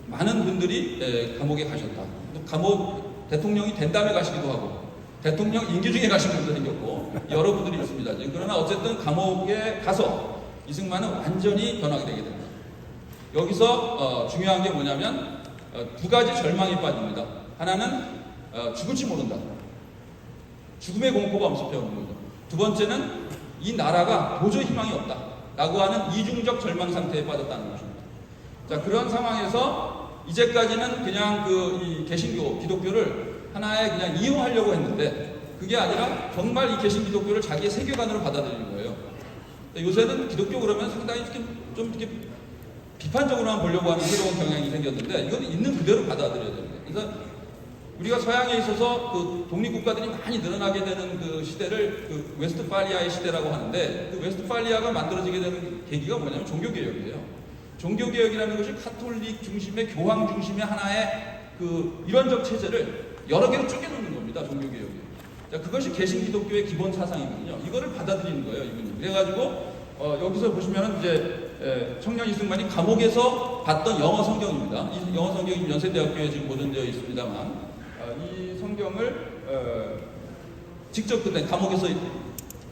많은 분들이 감옥에 가셨다. 감옥 대통령이 된 다음에 가시기도 하고 대통령 임기 중에 가신 분도 생겼고 여러 분들이 있습니다. 그러나 어쨌든 감옥에 가서 이승만은 완전히 변하게 되게 됩니다. 여기서 중요한 게 뭐냐면 두 가지 절망에 빠집니다. 하나는 죽을지 모른다. 죽음의 공포가 엄습해오는 거죠. 두 번째는 이 나라가 도저히 희망이 없다. 라고 하는 이중적 절망 상태에 빠졌다는 것입니다. 자, 그런 상황에서 이제까지는 그냥 이 개신교, 기독교를 하나의 그냥 이용하려고 했는데 그게 아니라 정말 이 개신 기독교를 자기의 세계관으로 받아들이는 거예요. 요새는 기독교 그러면 상당히 좀 이렇게 비판적으로만 보려고 하는 새로운 경향이 생겼는데 이건 있는 그대로 받아들여야 됩니다. 그래서 우리가 서양에 있어서 그 독립국가들이 많이 늘어나게 되는 그 시대를 그 웨스트팔리아의 시대라고 하는데 그 웨스트팔리아가 만들어지게 되는 계기가 뭐냐면 종교개혁이에요. 종교개혁이라는 것이 카톨릭 중심의 교황 중심의 하나의 그 이론적 체제를 여러 개로 쪼개놓는 겁니다. 종교개혁이. 자, 그것이 개신기독교의 기본 사상이거든요. 이거를 받아들이는 거예요, 이분이. 그래가지고 여기서 보시면은 이제 청년 이승만이 감옥에서 봤던 영어 성경입니다. 이 영어 성경이 연세대학교에 지금 보존되어 있습니다만 이 성경을 직접 그때 감옥에서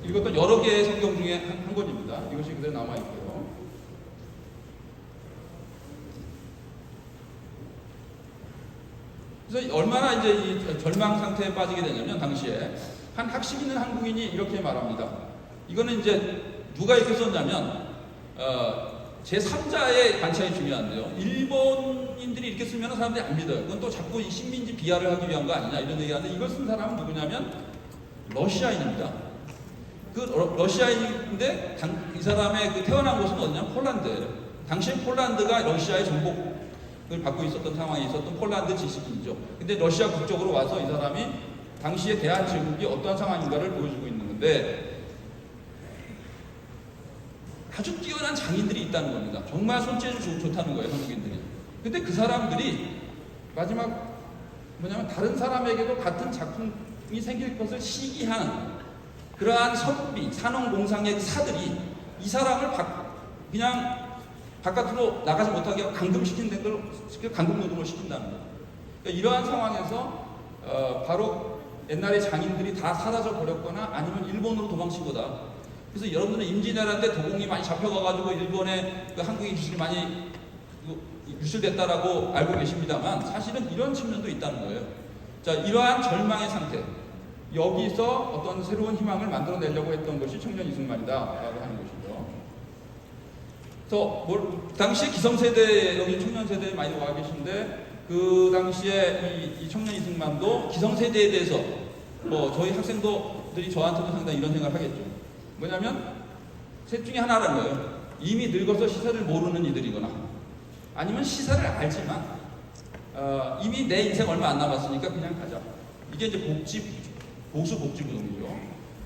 읽었던 여러 개의 성경 중에 한 권입니다. 이것이 그대로 남아 있고요. 그래서 얼마나 이제 이 절망 상태에 빠지게 되냐면 당시에 한 학식 있는 한국인이 이렇게 말합니다. 이거는 이제 누가 이렇게 썼냐면 제3자의 관찰이 중요한데요. 일본인들이 이렇게 쓰면 사람들이 안 믿어요. 그건 또 자꾸 이 식민지 비하를 하기 위한 거 아니냐 이런 얘기하는데 이걸 쓴 사람은 누구냐면 러시아인입니다. 그 러시아인인데 이 사람의 그 태어난 곳은 어디냐면 폴란드예요. 당시에 폴란드가 러시아의 정복을 받고 있었던 상황에 있었던 폴란드 지식인이죠. 근데 러시아 국적으로 와서 이 사람이 당시에 대한 제국이 어떤 상황인가를 보여주고 있는 건데 아주 뛰어난 장인들이 있다는 겁니다. 정말 손재주 좋다는 거예요, 한국인들이. 근데 그 사람들이 마지막 뭐냐면 다른 사람에게도 같은 작품이 생길 것을 시기하는 그러한 선비, 산업공상의 사들이 이 사람을 그냥 바깥으로 나가지 못하게 하고 감금시키는 걸 감금노동을 시킨다는 거예요. 그러니까 이러한 상황에서 바로 옛날에 장인들이 다 사라져 버렸거나 아니면 일본으로 도망친 거다. 그래서 여러분들은 임진왜란 때 도공이 많이 잡혀가가지고 일본에 그 한국인 기술이 많이 유출됐다라고 알고 계십니다만 사실은 이런 측면도 있다는 거예요. 자, 이러한 절망의 상태 여기서 어떤 새로운 희망을 만들어내려고 했던 것이 청년 이승만이다라고 하는 것이죠. 그래서 당시에 기성세대 여기 청년 세대에 많이 와 계신데 그 당시에 이 청년 이승만도 기성세대에 대해서 저희 학생들이 저한테도 상당히 이런 생각을 하겠죠. 뭐냐면 셋 중에 하나라는 거예요. 이미 늙어서 시세를 모르는 이들이거나 아니면 시세를 알지만 이미 내 인생 얼마 안 남았으니까 그냥 가자. 이게 이제 보수 복지 부동이죠.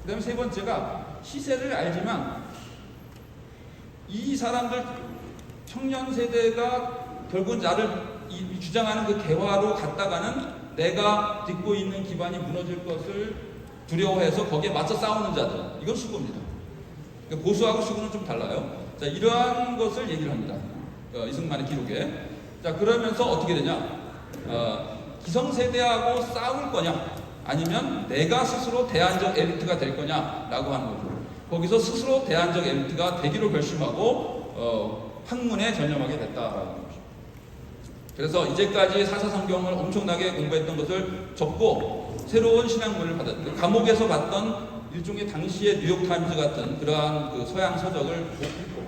그 다음에 세 번째가 시세를 알지만 이 사람들 청년 세대가 결국 나를 주장하는 그 개화로 갔다가는 내가 딛고 있는 기반이 무너질 것을 두려워해서 거기에 맞서 싸우는 자들, 이건 수구입니다. 그러니까 보수하고 수구는 좀 달라요. 자, 이러한 것을 얘기를 합니다. 이승만의 기록에. 자, 그러면서 어떻게 되냐? 기성세대하고 싸울 거냐? 아니면 내가 스스로 대안적 엘리트가 될 거냐라고 하는 거죠. 거기서 스스로 대안적 엘리트가 되기로 결심하고 학문에 전념하게 됐다라는 거죠. 그래서 이제까지 사사성경을 엄청나게 공부했던 것을 접고 새로운 신학문을 받았고 감옥에서 봤던 일종의 당시의 뉴욕타임즈 같은 그러한 그 서양 서적을 읽고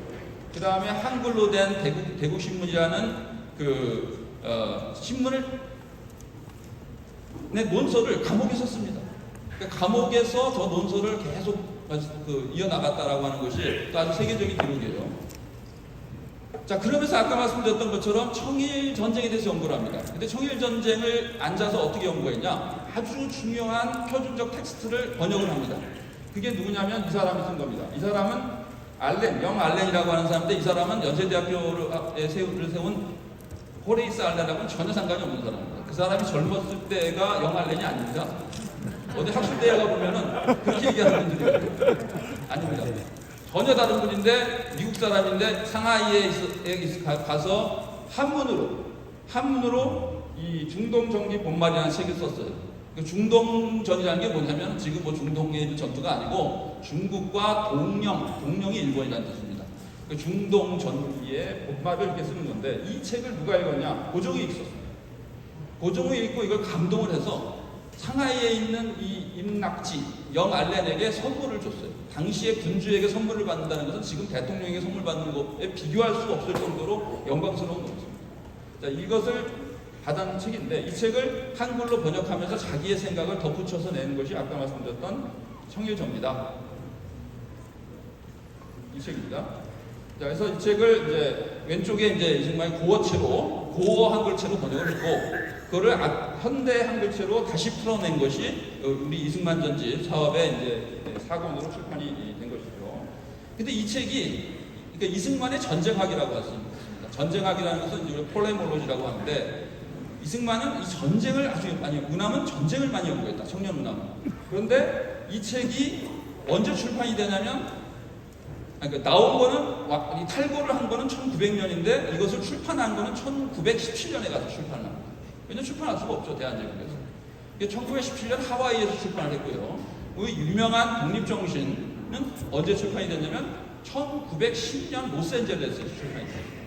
그 다음에 한글로 된 대국신문이라는 그 신문을 내 논설을 감옥에서 씁니다. 그러니까 감옥에서 저 논설을 계속 이어나갔다라고 하는 것이 또 아주 세계적인 기록이에요. 자, 그러면서 아까 말씀드렸던 것처럼 청일 전쟁에 대해서 연구를 합니다. 근데 청일 전쟁을 앉아서 어떻게 연구했냐? 아주 중요한 표준적 텍스트를 번역을 합니다. 그게 누구냐면 이 사람이 쓴 겁니다. 이 사람은 영 알렌이라고 하는 사람인데 이 사람은 연세대학교에 세운 호레이스 알렌하고는 전혀 상관이 없는 사람입니다. 그 사람이 젊었을 때가 영 알렌이 아닙니다. 어디 학술대에 가보면은 그렇게 얘기하는 분들이 아닙니다. 전혀 다른 분인데 미국 사람인데 상하이에 가서 한문으로 이 중동전기 본말이라는 책을 썼어요. 그 중동전이라는 게 뭐냐면 지금 뭐 중동의 전투가 아니고 중국과 동령이 일본이라는 뜻입니다. 그 중동전기의 본말을 이렇게 쓰는 건데 이 책을 누가 읽었냐? 고종이 읽었어요. 고종이 읽고 이걸 감동을 해서 상하이에 있는 이 임낙지 영 알렌에게 선물을 줬어요. 당시에 군주에게 선물을 받는다는 것은 지금 대통령에게 선물 받는 것에 비교할 수 없을 정도로 영광스러운 것입니다. 자, 이것을 받은 책인데 이 책을 한글로 번역하면서 자기의 생각을 덧붙여서 내는 것이 아까 말씀드렸던 청일전기다. 이 책입니다. 자, 그래서 이 책을 이제 왼쪽에 이제 이승만이 고어 한글체로 번역을 했고, 그거를 현대 한글체로 다시 풀어낸 것이 우리 이승만 전집 사업의 이제 4권으로 출판이 된 것이죠. 근데 이 책이 그러니까 이승만의 전쟁학이라고 할 수 있습니다. 전쟁학이라는 것은 이제 폴레몰로지라고 하는데, 이승만은 이 전쟁을 운함은 전쟁을 많이 연구했다. 청년 운함은. 그런데 이 책이 언제 출판이 되냐면, 그러니까 나온 거는 이 탈고를 한 거는 1900년인데 이것을 출판한 거는 1917년에 가서 출판을 합니다. 왜냐면 출판할 수가 없죠, 대한제국에서. 1917년 하와이에서 출판을 했고요. 우리 유명한 독립정신은 언제 출판이 됐냐면 1910년 로스앤젤레스에서 출판이 됐습니다.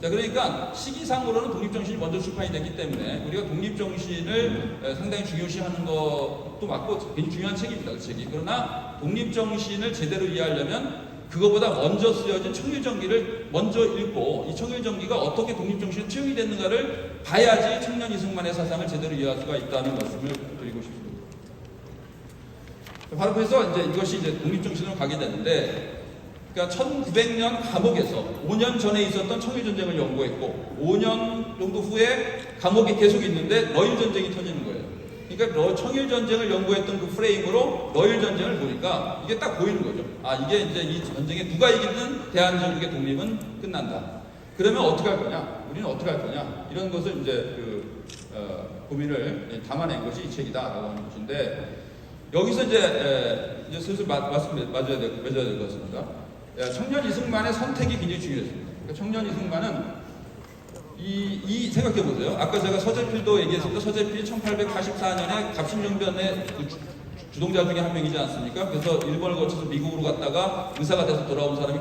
자, 그러니까 시기상으로는 독립정신이 먼저 출판이 됐기 때문에 우리가 독립정신을 상당히 중요시하는 것도 맞고 굉장히 중요한 책입니다, 그 책이. 그러나 독립정신을 제대로 이해하려면 그거보다 먼저 쓰여진 청일전기를 먼저 읽고, 이 청일전기가 어떻게 독립정신에 투영이 됐는가를 봐야지 청년 이승만의 사상을 제대로 이해할 수가 있다는 말씀을 드리고 싶습니다. 바로 그래서 이제 이것이 이제 독립정신으로 가게 되는데, 그러니까 1900년 감옥에서 5년 전에 있었던 청일전쟁을 연구했고, 5년 정도 후에 감옥에 계속 있는데 러일전쟁이 터지는 거예요. 그러니까 청일전쟁을 연구했던 그 프레임으로 러일전쟁을 보니까 이게 딱 보이는 거죠. 아, 이게 이제 이 전쟁에 누가 이기든 대한민국의 독립은 끝난다. 그러면 어떻게 할 거냐? 우리는 어떻게 할 거냐? 이런 것을 이제 고민을 담아낸 것이 이 책이다라고 하는 것인데, 여기서 이제 슬슬 말씀 맺어야 될 것 같습니다. 청년 이승만의 선택이 굉장히 중요했습니다. 그러니까 청년 이승만은 생각해 보세요. 아까 제가 서재필도 얘기했습니다. 서재필이 1884년에 갑신정변의 그 주동자 중에 한 명이지 않습니까? 그래서 일본을 거쳐서 미국으로 갔다가 의사가 돼서 돌아온 사람이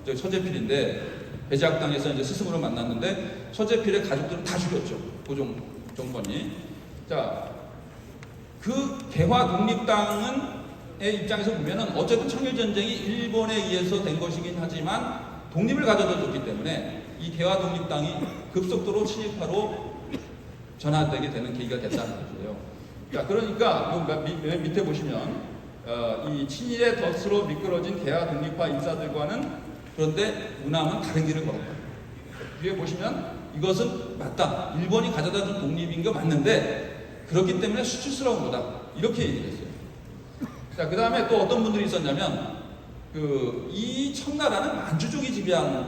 서재필인데, 배제학당에서 이제 스승으로 만났는데 서재필의 가족들은 다 죽였죠. 고종 정권이. 자, 그 개화 독립당의 입장에서 보면은 어쨌든 청일전쟁이 일본에 의해서 된 것이긴 하지만 독립을 가져다 줬기 때문에 이 개화 독립당이 급속도로 친일파로 전환되게 되는 계기가 됐다는 거죠. 자, 그러니까 맨 밑에 보시면 이 친일의 덫으로 미끄러진 개화 독립파 인사들과는, 그런데 운함은 다른 길을 걸었다. 위에 보시면 이것은 맞다. 일본이 가져다 준 독립인 거 맞는데 그렇기 때문에 수치스러운 거다. 이렇게 얘기했어요. 자, 그 다음에 또 어떤 분들이 있었냐면, 이 청나라는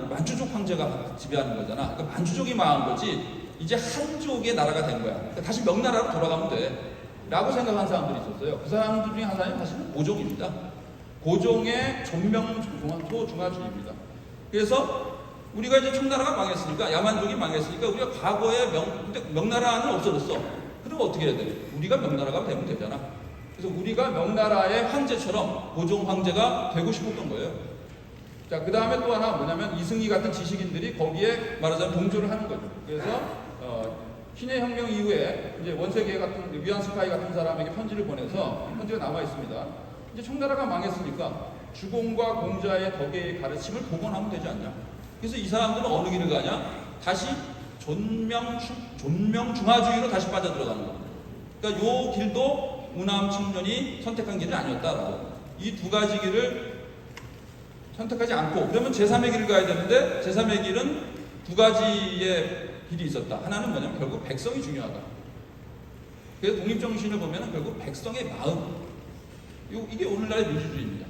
만주족 황제가 지배하는 거잖아. 그러니까 만주족이 망한 거지, 이제 한족의 나라가 된 거야. 그러니까 다시 명나라로 돌아가면 돼. 라고 생각한 사람들이 있었어요. 그 사람들 중에 한 사람이 사실은 고종입니다. 고종의 존명소중화주의입니다. 그래서 우리가 이제 청나라가 망했으니까, 야만족이 망했으니까 우리가 과거에 명나라는 없어졌어. 그럼 어떻게 해야 돼? 우리가 명나라가 되면 되잖아. 그래서 우리가 명나라의 황제처럼 고종 황제가 되고 싶었던 거예요. 자, 그 다음에 또 하나 뭐냐면, 이승희 같은 지식인들이 거기에 말하자면 동조를 하는 거죠. 그래서 신해 혁명 이후에 이제 원세계 같은 위안스카이 같은 사람에게 편지를 보내서, 편지가 남아 있습니다. 이제 청나라가 망했으니까 주공과 공자의 덕의 가르침을 복원하면 되지 않냐. 그래서 이 사람들은 어느 길을 가냐? 다시 존명중화주의로 다시 빠져들어가는 겁니다. 그러니까 요 길도 운함 청년이 선택한 길은 아니었다라고. 이 두 가지 길을 선택하지 않고, 그러면 제3의 길을 가야 되는데, 제3의 길은 두 가지의 길이 있었다. 하나는 뭐냐면 결국 백성이 중요하다. 그래서 독립정신을 보면 결국 백성의 마음, 이게 오늘날의 민주주의입니다.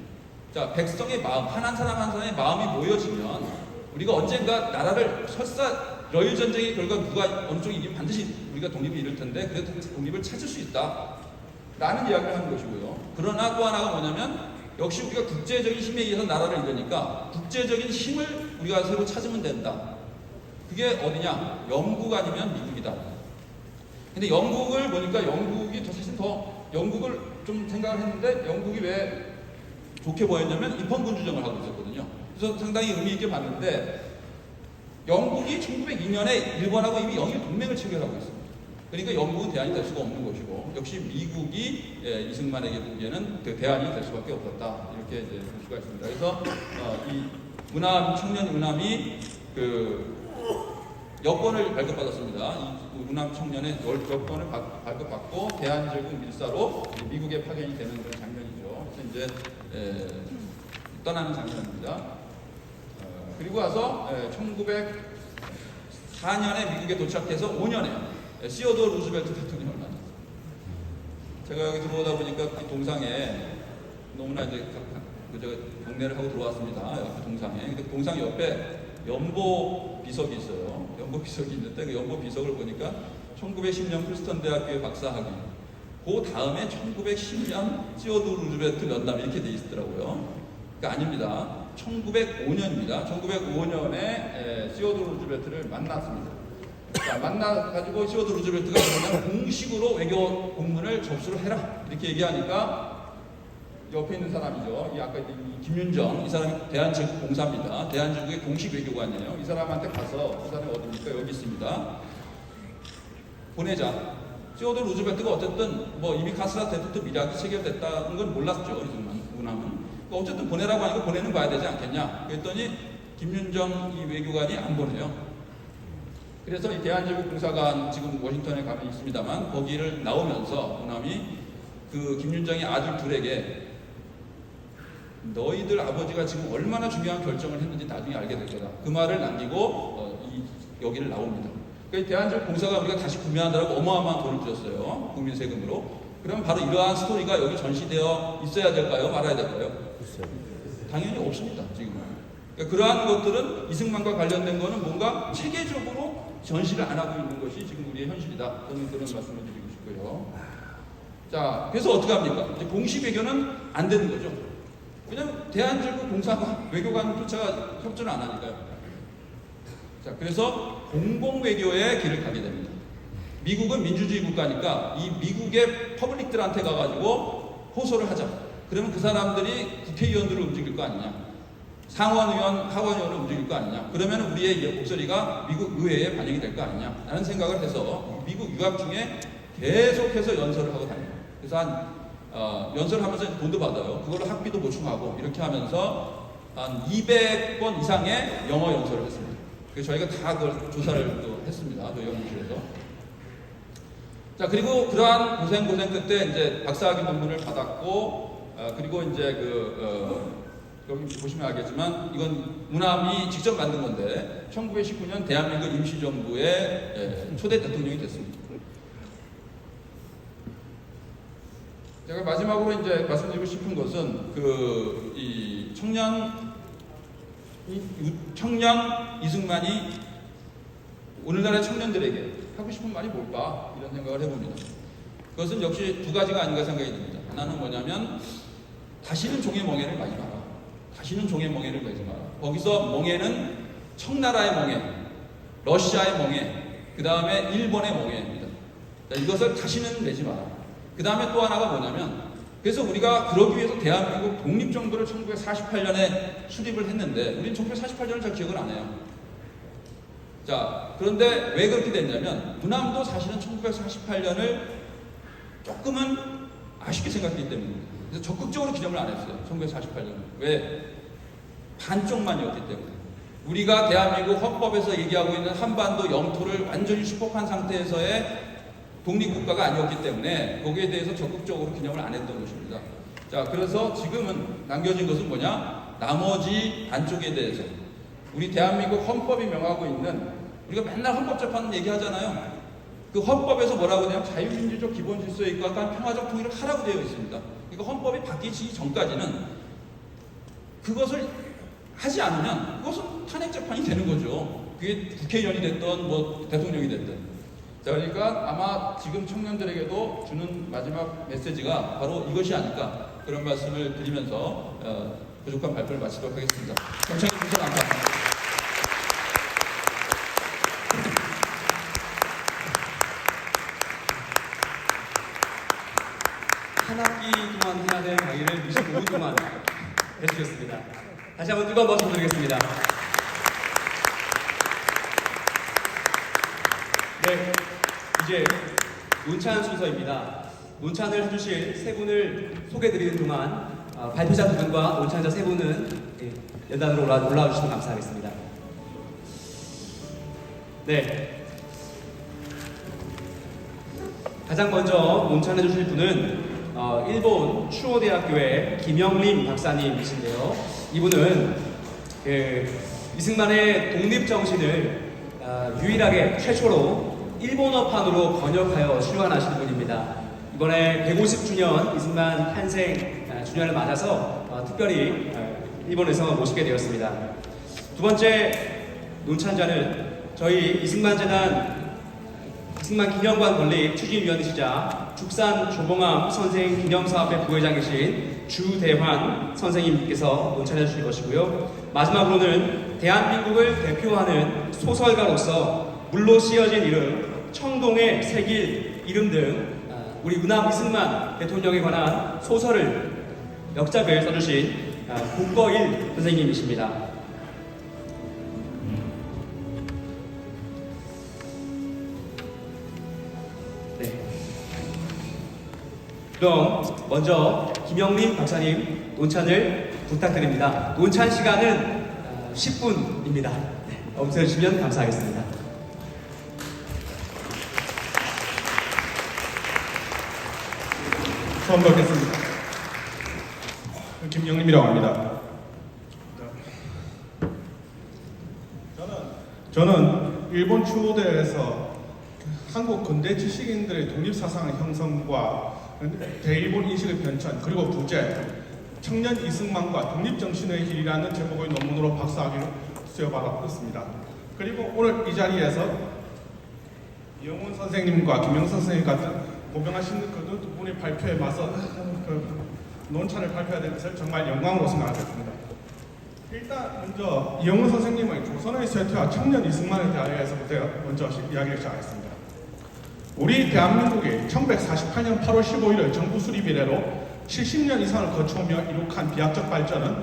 자, 백성의 마음, 한 사람 한 사람의 마음이 모여지면 우리가 언젠가 나라를, 설사 러일 전쟁의 결과 누가 어느 쪽이 이기면 반드시 우리가 독립을 이룰 텐데, 그래도 독립을 찾을 수 있다 라는 이야기를 하는 것이고요. 그러나 또 하나가 뭐냐면, 역시 우리가 국제적인 힘에 의해서 나라를 이루니까 국제적인 힘을 우리가 새로 찾으면 된다. 그게 어디냐? 영국 아니면 미국이다. 근데 영국을 보니까 영국이 사실 영국을 좀 생각을 했는데, 영국이 왜 좋게 보였냐면 입헌군주정을 하고 있었거든요. 그래서 상당히 의미 있게 봤는데, 영국이 1902년에 일본하고 이미 영일 동맹을 체결하고 있습니다. 그러니까 영국은 대안이 될 수가 없는 것이고, 역시 미국이 이승만에게 보기에는 그 대안이 될 수밖에 없었다. 이렇게 이제 볼 수가 있습니다. 그래서 이 청년 운함이 여권을 발급받았습니다. 이 운함 청년의 여권을 발급받고 대한제국 밀사로 미국에 파견이 되는 그런 장면이죠. 그래서 이제 떠나는 장면입니다. 그리고 와서 1904년에 미국에 도착해서 5년에 시어도어 루즈벨트 대통령을 만났어요. 제가 여기 들어오다 보니까 이 동상에 너무나 이제 제가 경례를 하고 들어왔습니다. 옆에 동상에. 근데 동상 옆에 연보 비석이 있어요. 연보 비석이 있는데 그 연보 비석을 보니까 1910년 프리스턴 대학교의 박사학위, 그 다음에 1910년 시어도어 루즈벨트 면담 이렇게 돼 있더라고요. 그러니까 아닙니다. 1905년입니다. 1905년에 시어도어 루즈벨트를 만났습니다. 자, 만나가지고 시어도어 루즈벨트가 그러면 공식으로 외교 공문을 접수를 해라 이렇게 얘기하니까 옆에 있는 사람이죠. 이 아까 이 김윤정, 이 사람이 대한제국공사입니다. 대한제국의 공식 외교관이에요. 이 사람한테 가서, 이 사람이 어디입니까? 여기 있습니다. 보내자. 시어도어 루즈벨트가 어쨌든 뭐 이미 카스라 대부터 미락이 체결됐다는 건 몰랐죠. 이분은. 어쨌든 보내라고 하니까 보내는 봐야 되지 않겠냐. 그랬더니 김윤정 이 외교관이 안 보내요. 그래서 이 대한제국공사관 지금 워싱턴에 가면 있습니다만 거기를 나오면서 오남이 그 김윤정의 아들 둘에게 너희들 아버지가 지금 얼마나 중요한 결정을 했는지 나중에 알게 될 거다. 그 말을 남기고 여기를 나옵니다. 그러니까 대한제국공사가 우리가 다시 구매하느라고 어마어마한 돈을 주었어요. 국민 세금으로. 그럼 바로 이러한 스토리가 여기 전시되어 있어야 될까요? 말아야 될까요? 당연히 없습니다. 지금은. 그러니까 그러한 것들은 이승만과 관련된 거는 뭔가 체계적으로 전시를 안 하고 있는 것이 지금 우리의 현실이다. 저는 그런 말씀을 드리고 싶고요. 자, 그래서 어떻게 합니까? 이제 공식 외교는 안 되는 거죠. 왜냐하면 대한제국공사가 외교관조차가 협조를 안 하니까요. 자, 그래서 공공외교의 길을 가게 됩니다. 미국은 민주주의 국가니까 이 미국의 퍼블릭들한테 가가지고 호소를 하자. 그러면 그 사람들이 국회의원들을 움직일 거 아니냐. 상원의원, 하원의원을 움직일 거 아니냐. 그러면 우리의 목소리가 미국 의회에 반영이 될 거 아니냐. 라는 생각을 해서 미국 유학 중에 계속해서 연설을 하고 다녀요. 그래서 연설을 하면서 돈도 받아요. 그걸로 학비도 보충하고 이렇게 하면서 한 200번 이상의 영어 연설을 했습니다. 그래서 저희가 다 그걸 조사를 또 했습니다. 저희 연구실에서. 자, 그리고 그러한 고생 끝에 이제 박사학위 논문을 받았고, 그리고 이제 여기 보시면 알겠지만 이건 우남이 직접 만든 건데 1919년 대한민국 임시정부의 초대 대통령이 됐습니다. 제가 마지막으로 이제 말씀드리고 싶은 것은 이 청년 이승만이 오늘날의 청년들에게 하고 싶은 말이 뭘까 이런 생각을 해봅니다. 그것은 역시 두 가지가 아닌가 생각이 듭니다. 하나는 뭐냐면 다시는 종의 멍에를 매지 마라. 다시는 종의 멍에를 매지 마라. 거기서 멍에는 청나라의 멍에, 러시아의 멍에, 그 다음에 일본의 멍에입니다. 이것을 다시는 매지 마라. 그 다음에 또 하나가 뭐냐면 그래서 우리가 그러기 위해서 대한민국 독립정부를 1948년에 수립을 했는데 우리는 1948년을 잘 기억을 안 해요. 자, 그런데 왜 그렇게 됐냐면 우남도 사실은 1948년을 조금은 아쉽게 생각했기 때문입니다. 그래서 적극적으로 기념을 안 했어요. 1948년은. 왜? 반쪽만이었기 때문에. 우리가 대한민국 헌법에서 얘기하고 있는 한반도 영토를 완전히 축복한 상태에서의 독립국가가 아니었기 때문에 거기에 대해서 적극적으로 기념을 안 했던 것입니다. 자, 그래서 지금은 남겨진 것은 뭐냐? 나머지 반쪽에 대해서 우리 대한민국 헌법이 명하고 있는 우리가 맨날 헌법재판 얘기하잖아요. 그 헌법에서 뭐라고 하냐면 자유민주적 기본질서에 입각한 평화적 통일을 하라고 되어 있습니다. 그러니까 헌법이 바뀌기 전까지는 그것을 하지 않으면 그것은 탄핵재판이 되는 거죠. 그게 국회의원이 됐던 뭐 대통령이 됐든. 자, 그러니까 아마 지금 청년들에게도 주는 마지막 메시지가 바로 이것이 아닐까 그런 말씀을 드리면서 부족한 발표를 마치도록 하겠습니다. 경청해 주셔서 감사합니다. 한 학기 동안 해야 될 강의를 25분 동안 해주셨습니다. 다시 한번 뜨거운 박수 부탁드리겠습니다. 네, 이제 논찬 순서입니다. 논찬을 해주실 세 분을 소개해드리는 동안 발표자 두 분과 논찬자 세 분은 연단으로 올라와 주시면 감사하겠습니다. 네, 가장 먼저 논찬해 주실 분은 일본 추오대학교의 김영림 박사님이신데요. 이분은 이승만의 독립 정신을 유일하게 최초로 일본어판으로 번역하여 출간하신 분입니다. 이번에 150주년 이승만 탄생 주년을 맞아서 특별히 일본에서 모시게 되었습니다. 두 번째 논찬자는 저희 이승만재단 이승만기념관 건립 추진위원이시자 죽산 조봉암 선생 기념사업회 부회장이신 주대환 선생님께서 논찬해 주실 것이고요. 마지막으로는 대한민국을 대표하는 소설가로서 물로 씌어진 이름, 청동에 새길 이름 등 우리 은암 이승만 대통령에 관한 소설을 역작을 써주신 국거일 선생님이십니다. 네. 그럼 먼저 김영림 박사님 논찬을 부탁드립니다. 논찬 시간은 10분입니다. 없애주시면 감사하겠습니다. 처음 뵙겠습니다. 김영림이라고 합니다. 저는 일본 추호대에서 한국 근대 지식인들의 독립사상의 형성과 대일본 인식의 변천, 그리고 둘째, 청년 이승만과 독립정신의 길이라는 제목의 논문으로 박사학위를 수여받았습니다. 그리고 오늘 이 자리에서 이영훈 선생님과 김영선 선생님 같은 고명하신 그 두 분의 발표에 맞서 논찬을 발표해야 될 것을 정말 영광으로 생각하겠습니다. 일단 먼저 이영훈 선생님의 조선의 쇠퇴와 청년 이승만에 대하여서부터 먼저 이야기를 시작하겠습니다. 우리 대한민국이 1948년 8월 15일의 정부 수립 이래로 70년 이상을 거쳐오며 이룩한 비약적 발전은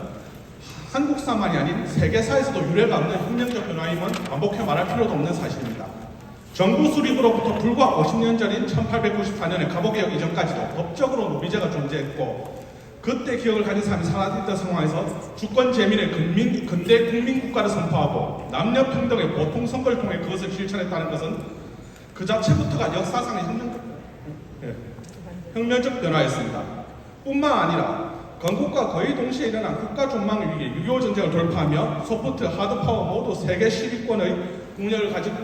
한국사만이 아닌 세계사에서도 유례가 없는 혁명적 변화임은 반복해 말할 필요도 없는 사실입니다. 정부 수립으로부터 불과 50년 전인 1894년의 갑오개혁 이전까지도 법적으로 노비제가 존재했고 그때 기억을 가진 사람이 살아있던 상황에서 주권 제민의 근대 국민국가를 선포하고 남녀 평등의 보통 선거를 통해 그것을 실천했다는 것은 그 자체부터가 역사상의 혁명적 변화였습니다. 뿐만 아니라 건국과 거의 동시에 일어난 국가 존망을 위해 6.25 전쟁을 돌파하며 소프트, 하드파워 모두 세계 10위권의 국력을 가진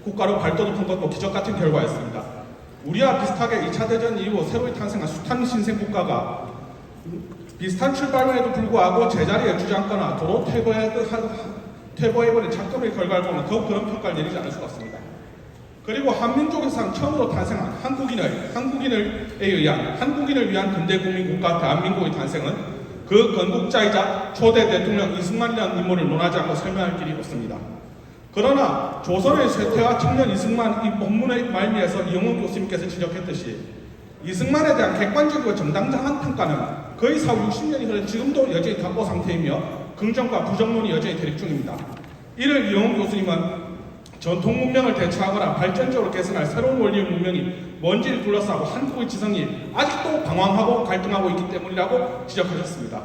국가로 발돋움한 것도 기적같은 결과였습니다. 우리와 비슷하게 2차 대전 이후 새로 탄생한 숱한 신생 국가가 비슷한 출발에도 불구하고 제자리에 주저앉거나 도로 퇴보해버린 작금의 결과를 보면 더욱 그런 평가를 내리지 않을 수가 없습니다. 그리고 한민족에서 처음으로 탄생한 한국인을 위한 근대 국민국가 대한민국의 탄생은 그 건국자이자 초대 대통령 이승만이라는 인물을 논하지 않고 설명할 길이 없습니다. 그러나 조선의 쇠퇴와 청년 이승만 이 본문의 말미에서 이영훈 교수님께서 지적했듯이 이승만에 대한 객관적이고 정당한 평가는 거의 사후 60년이 흐른 지금도 여전히 답보 상태이며 긍정과 부정론이 여전히 대립 중입니다. 이를 이영훈 교수님은 전통 문명을 대처하거나 발전적으로 개선할 새로운 원리의 문명이 먼지를 둘러싸고 한국의 지성이 아직도 방황하고 갈등하고 있기 때문이라고 지적하셨습니다.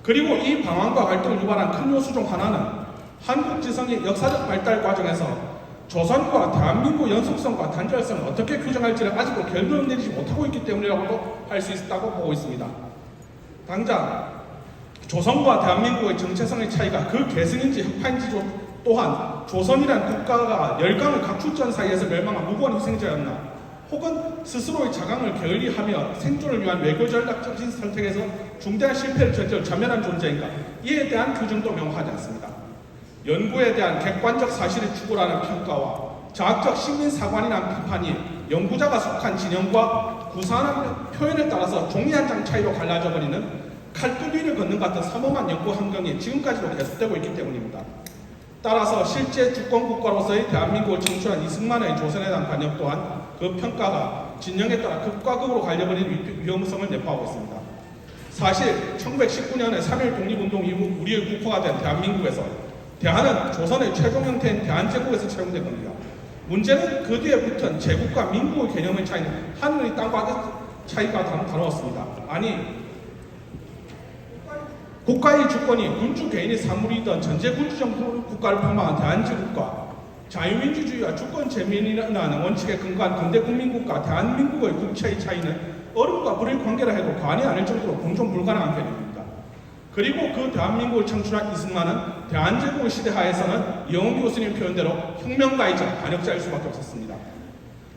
그리고 이 방황과 갈등을 유발한 큰 요소 중 하나는 한국 지성의 역사적 발달 과정에서 조선과 대한민국 연속성과 단절성을 어떻게 규정할지를 아직도 결론을 내리지 못하고 있기 때문이라고도 할 수 있다고 보고 있습니다. 당장 조선과 대한민국의 정체성의 차이가 그 계승인지 혁파인지 또한 조선이란 국가가 열강을 각축전 사이에서 멸망한 무고한 희생자였나 혹은 스스로의 자강을 게을리하며 생존을 위한 외교 전략적인 선택에서 중대한 실패를 저지른 자멸한 존재인가 이에 대한 규정도 명확하지 않습니다. 연구에 대한 객관적 사실을 추구하는 평가와 자학적 식민사관이라는 비판이 연구자가 속한 진영과 구사하는 표현에 따라서 종이 한 장 차이로 갈라져 버리는 칼뚫기를 걷는 같은 삼엄한 연구 환경이 지금까지도 계속되고 있기 때문입니다. 따라서 실제 주권국가로서의 대한민국을 창출한 이승만의 조선에 대한 관념 또한 그 평가가 진영에 따라 극과 극으로 갈려버리는 위험성을 내포하고 있습니다. 사실 1919년에 3.1 독립운동 이후 우리의 국호가 된 대한민국에서 대한은 조선의 최종 형태인 대한제국에서 채용된 겁니다. 문제는 그 뒤에 붙은 제국과 민국의 개념의 차이는 하늘의 땅과 차이가 다루었습니다. 아니 국가의 주권이 군주 개인의 사물이던 전제군주정 국가를 표방한 대한제국과 자유민주주의와 주권 재민이라는 원칙에 근거한 근대 국민국가 대한민국의 국체의 차이는 얼음과 불의 관계라 해도 과언이 아닐 정도로 공존 불가능한 개념입니다. 그리고 그 대한민국을 창출한 이승만은 대한제국의 시대하에서는 이영훈 교수님 표현대로 혁명가이자 반역자일 수밖에 없었습니다.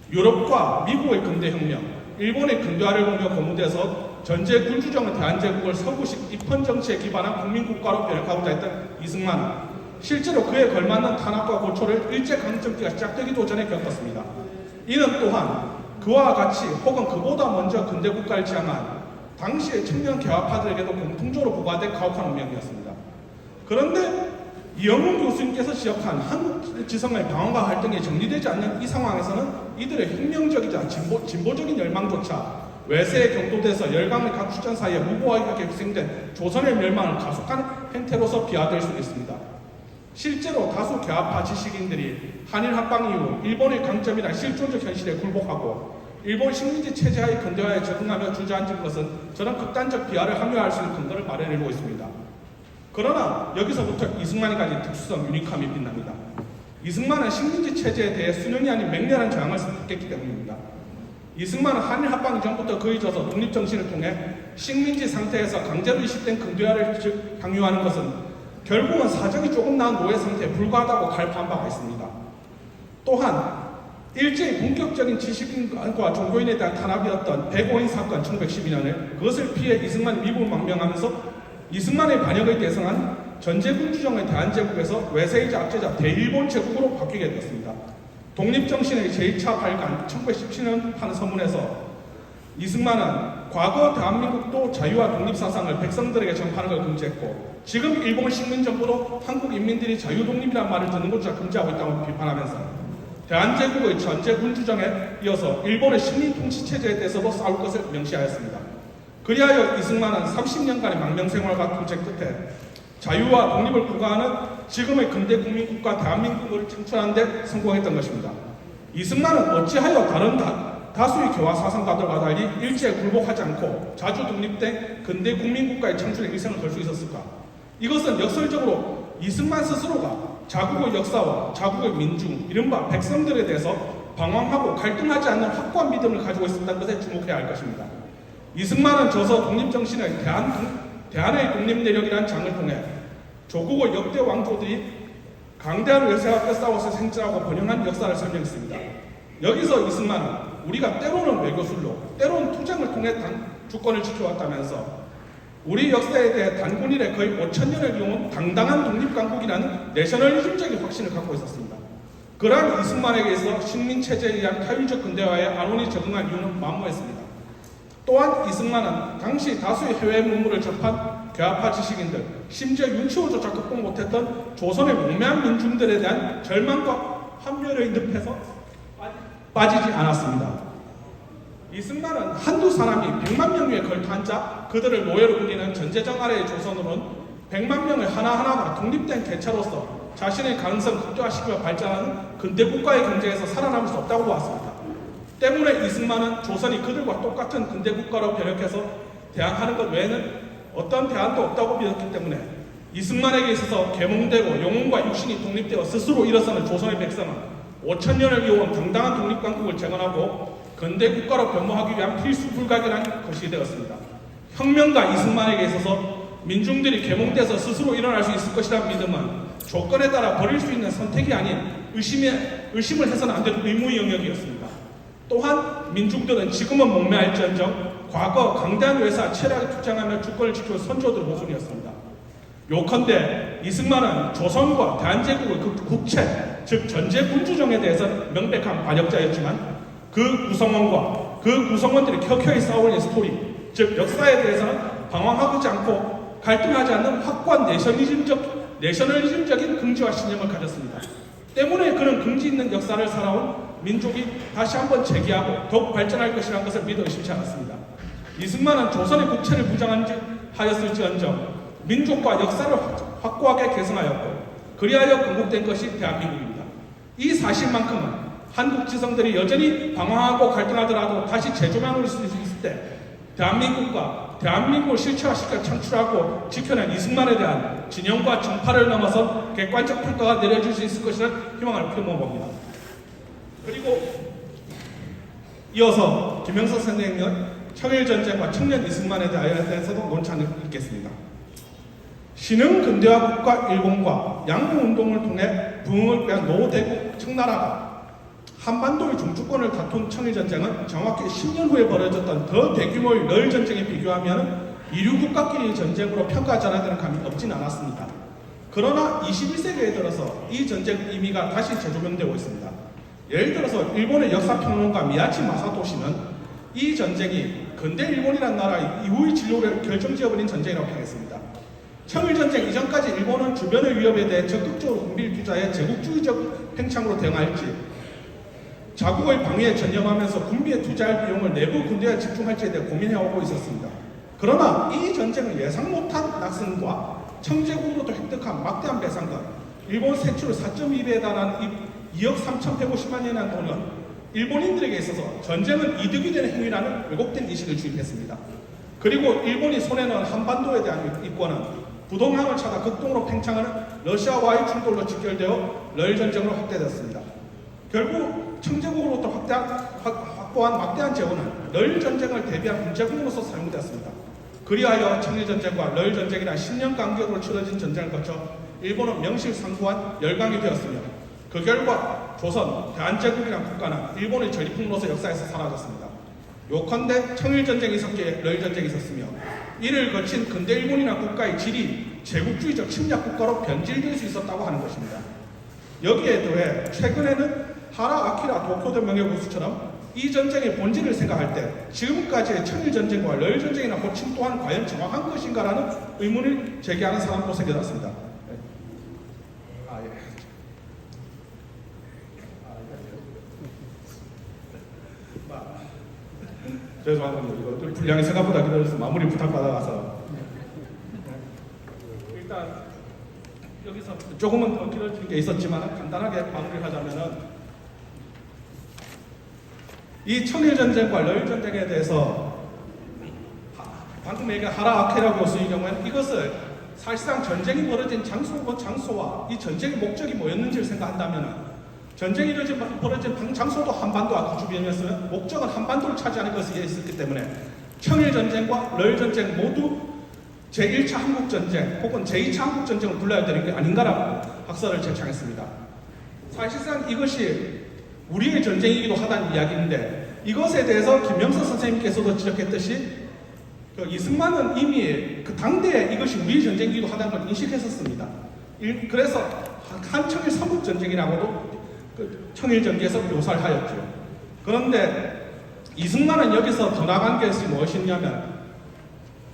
유럽과 미국의 근대혁명, 일본의 근대화를 보며 고무돼서 전제 군주정의 대한제국을 서구식 입헌 정치에 기반한 국민국가로 변혁하고자 했던 이승만은 실제로 그에 걸맞는 탄압과 고초를 일제강점기가 시작되기도 전에 겪었습니다. 이는 또한 그와 같이 혹은 그보다 먼저 근대국가를 지향한 당시의 청년 개화파들에게도 공통적으로 부과된 가혹한 운명이었습니다. 그런데 이영훈 교수님께서 지적한 한국 지성의 방황과 활동이 정리되지 않는 이 상황에서는 이들의 혁명적이자 진보적인 열망조차 외세에 경도돼서 열강의 각 수전 사이에 무고하게 희생된 조선의 멸망을 가속한 행태로서 비화될 수 있습니다. 실제로 다수 개화파 지식인들이 한일 합방 이후 일본의 강점이란 실존적 현실에 굴복하고 일본 식민지 체제하의 근대화에 적응하며 주저앉은 것은 저런 극단적 비하를 합리화할 수 있는 근거를 마련해내고 있습니다. 그러나 여기서부터 이승만이 가진 특수성, 유니크함이 빛납니다. 이승만은 식민지 체제에 대해 수능이 아닌 맹렬한 저항을 선택했기 때문입니다. 이승만은 한일 합방 이전부터 거의져서 독립정신을 통해 식민지 상태에서 강제로 이식된 근대화를 향유하는 것은 결국은 사정이 조금 나은 노예 상태에 불과하다고 갈파한 바가 있습니다. 또한 일제의 본격적인 지식인과 종교인에 대한 탄압이었던 백오인 사건 1912년을 그것을 피해 이승만이 미국을 망명하면서 이승만의 반역을 대성한 전제군주정의 대한제국에서 외세이자 압제자 대일본 제국으로 바뀌게 되었습니다. 독립정신의 제2차 발간 1917년 한 서문에서 이승만은 과거 대한민국도 자유와 독립사상을 백성들에게 전파하는 걸 금지했고 지금 일본 식민정부도 한국 인민들이 자유독립이라는 말을 듣는 것조차 금지하고 있다고 비판하면서 대한제국의 전제군주정에 이어서 일본의 식민통치체제에 대해서도 싸울 것을 명시하였습니다. 그리하여 이승만은 30년간의 망명생활과 투쟁 끝에 자유와 독립을 부과하는 지금의 근대 국민국가 대한민국을 창출하는 데 성공했던 것입니다. 이승만은 어찌하여 다른 다수의 교화 사상가들과 달리 일제에 굴복하지 않고 자주 독립된 근대 국민국가의 창출에 일생을 걸 수 있었을까? 이것은 역설적으로 이승만 스스로가 자국의 역사와 자국의 민중, 이른바 백성들에 대해서 방황하고 갈등하지 않는 확고한 믿음을 가지고 있었다는 것에 주목해야 할 것입니다. 이승만은 저서 독립정신의 대한의 독립내력이라는 장을 통해 조국의 역대 왕조들이 강대한 외세와 뼈싸워서 생존하고 번영한 역사를 설명했습니다. 여기서 이승만은 우리가 때로는 외교술로, 때로는 투쟁을 통해 주권을 지켜왔다면서 우리 역사에 대해 단군 이래 거의 5,000년을 이어온 당당한 독립강국이라는 내셔널리즘적인 확신을 갖고 있었습니다. 그러한 이승만에게 있어 식민체제에 의한 타율적 근대화에 안온이 적응한 이유는 만무했습니다. 또한 이승만은 당시 다수의 해외 문물을 접한 괴화파 지식인들, 심지어 윤치호조차 극복 못했던 조선의 용맹한 민중들에 대한 절망과 환멸의 늪에서 빠지지 않았습니다. 이승만은 한두 사람이 100만 명 위에 걸터앉아 자 그들을 노예로 불리는 전제정 아래의 조선으로는 100만 명의 하나하나가 독립된 개체로서 자신의 가능성을 극대화시키며 발전하는 근대국가의 경쟁에서 살아남을 수 없다고 보았습니다. 때문에 이승만은 조선이 그들과 똑같은 근대국가로 변혁해서 대항하는 것 외에는 어떤 대안도 없다고 믿었기 때문에 이승만에게 있어서 계몽대로 영혼과 육신이 독립되어 스스로 일어서는 조선의 백성은 5,000년을 이어온 당당한 독립강국을 재건하고 근대국가로 변모하기 위한 필수 불가결한 것이 되었습니다. 혁명가 이승만에게 있어서 민중들이 계몽돼서 스스로 일어날 수 있을 것이라는 믿음은 조건에 따라 버릴 수 있는 선택이 아닌 의심을 해서는 안 되는 의무의 영역이었습니다. 또한 민중들은 지금은 목매할지언정 과거 강대한 외사 체략에 투쟁하며 주권을 지켜온 선조들 모순이었습니다. 요컨대 이승만은 조선과 대한제국의 국체, 즉 전제군주정에 대해서는 명백한 반역자였지만 그 구성원과 그 구성원들이 켜켜이 싸워올린 스토리, 즉 역사에 대해서는 방황하지 않고 갈등하지 않는 확고한 내셔널리즘적인 긍지와 신념을 가졌습니다. 때문에 그런 긍지 있는 역사를 살아온 민족이 다시 한번 재기하고 더욱 발전할 것이라는 것을 믿어 의심치 않았습니다. 이승만은 조선의 국체를 무장하였을지언정 민족과 역사를 확고하게 계승하였고 그리하여 건국된 것이 대한민국입니다. 이 사실만큼은 한국 지성들이 여전히 방황하고 갈등하더라도 다시 재조명할 수 있을 때 대한민국을 실체화시켜 창출하고 지켜낸 이승만에 대한 진영과 정파를 넘어서 객관적 평가가 내려질 수 있을 것이라는 희망을 표명합니다. 그리고 이어서 김영석 선생님은 청일전쟁과 청년 이승만에 대해서도 논찬을 읽겠습니다. 신흥 근대화 국가 일본과 양국운동을 통해 부흥을 꾀한 노대국 청나라가 한반도의 중주권을 다툰 청일전쟁은 정확히 10년 후에 벌어졌던 더 대규모의 러일전쟁에 비교하면 이류 국가끼리의 전쟁으로 평가하지 않아야 되는 감이 없진 않았습니다. 그러나 21세기에 들어서 이 전쟁 의미가 다시 재조명되고 있습니다. 예를 들어서 일본의 역사평론가 미야치 마사토 씨는 이 전쟁이 근대 일본이라는 나라의 이후의 진로를 결정지어버린 전쟁이라고 평했습니다. 청일전쟁 이전까지 일본은 주변의 위협에 대해 적극적으로 군비를 투자해 제국주의적 팽창으로 대응할지, 자국의 방위에 전념하면서 군비에 투자할 비용을 내부 군대에 집중할지에 대해 고민해오고 있었습니다. 그러나 이 전쟁은 예상 못한 낙선과 청제국으로부터 획득한 막대한 배상금, 일본 세출 4.2배에 달하는 2억 3,150만 원이라는 돈은 일본인들에게 있어서 전쟁은 이득이 되는 행위라는 왜곡된 인식을 주입했습니다. 그리고 일본이 손에넣은 한반도에 대한 이권은 부동항을 찾아 극동으로 팽창하는 러시아와의 충돌로 직결되어 러일전쟁으로 확대되었습니다. 결국 청제국으로부터 확보한 막대한 재원은 러일전쟁을 대비한 군제국으로서 사용되었습니다. 그리하여 청일전쟁과 러일전쟁이란 10년 간격으로 치러진 전쟁을 거쳐 일본은 명실상부한 열강이 되었으며 그 결과 조선, 대한제국이란 국가는 일본의 전리품으로서 역사에서 사라졌습니다. 요컨대 청일전쟁이 있었기에 러일전쟁이 있었으며 이를 거친 근대 일본이란 국가의 질이 제국주의적 침략 국가로 변질될 수 있었다고 하는 것입니다. 여기에 더해 최근에는 하라 아키라 도쿄도 명예고수처럼 이 전쟁의 본질을 생각할 때 지금까지의 청일전쟁과 러일전쟁이나 호칭 또한 과연 정확한 것인가라는 의문을 제기하는 사람도 생겨났습니다. 죄송합니다. 이거 분량이 생각보다 길어져서 마무리 부탁받아가서 일단 여기서 조금은 더 길어진 게 있었지만 간단하게 마무리를 하자면은 이 청일전쟁과 러일전쟁에 대해서 방금 얘기한 하라 아케라 교수의 경우에는 이것을 사실상 전쟁이 벌어진 장소와 이 전쟁의 목적이 뭐였는지를 생각한다면 전쟁이 벌어진 장소도 한반도와 그 주변이었으면 목적은 한반도를 차지하는 것이 있었기 때문에 청일전쟁과 러일전쟁 모두 제1차 한국전쟁 혹은 제2차 한국전쟁을 불러야 되는 게 아닌가라고 학설을 제창했습니다. 사실상 이것이 우리의 전쟁이기도 하다는 이야기인데 이것에 대해서 김명서 선생님께서도 지적했듯이 이승만은 이미 그 당대에 이것이 우리의 전쟁이기도 하다는 걸 인식했었습니다. 그래서 한청일 삼국전쟁이라고도 청일전기에서 묘사를 하였죠. 그런데 이승만은 여기서 더 나간 것이 무엇이냐면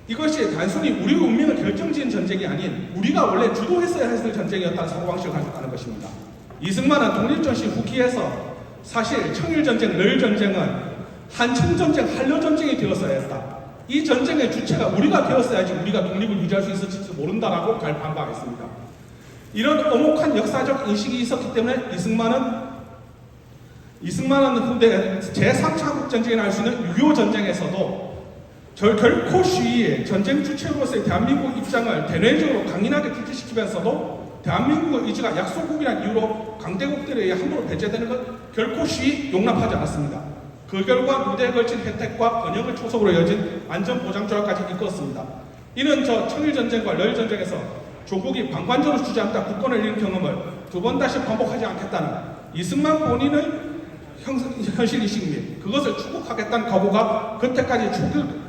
이것이 단순히 우리의 운명을 결정지은 전쟁이 아닌 우리가 원래 주도했어야 했을 전쟁이었다는 사고방식을 가졌다는 것입니다. 이승만은 독립전시 후기에서 사실 청일전쟁, 러일전쟁은 한청전쟁, 한러전쟁이 되었어야 했다. 이 전쟁의 주체가 우리가 되었어야지 우리가 독립을 유지할 수 있을지 모른다라고 갈판 바가 있습니다. 이런 오목한 역사적 인식이 있었기 때문에 이승만은 후대 제3차 한국전쟁이라 할 수 있는 6.25 전쟁에서도 결코 시위에 전쟁 주체로서의 대한민국 입장을 대내적으로 강인하게 표시시키면서도 대한민국의 의지가 약소국이라는 이유로 강대국들에 의해 함부로 배제되는 것 결코 시위 용납하지 않았습니다. 그 결과 무대에 걸친 혜택과 번영을 초석으로 이어진 안전보장조약까지 이끌었습니다. 이는 저 청일전쟁과 러일전쟁에서 조국이 방관적으로 주저앉다 국권을 잃은 경험을 두 번 다시 반복하지 않겠다는 이승만 본인의 현실의식 및 그것을 축복하겠다는 각오가 그때까지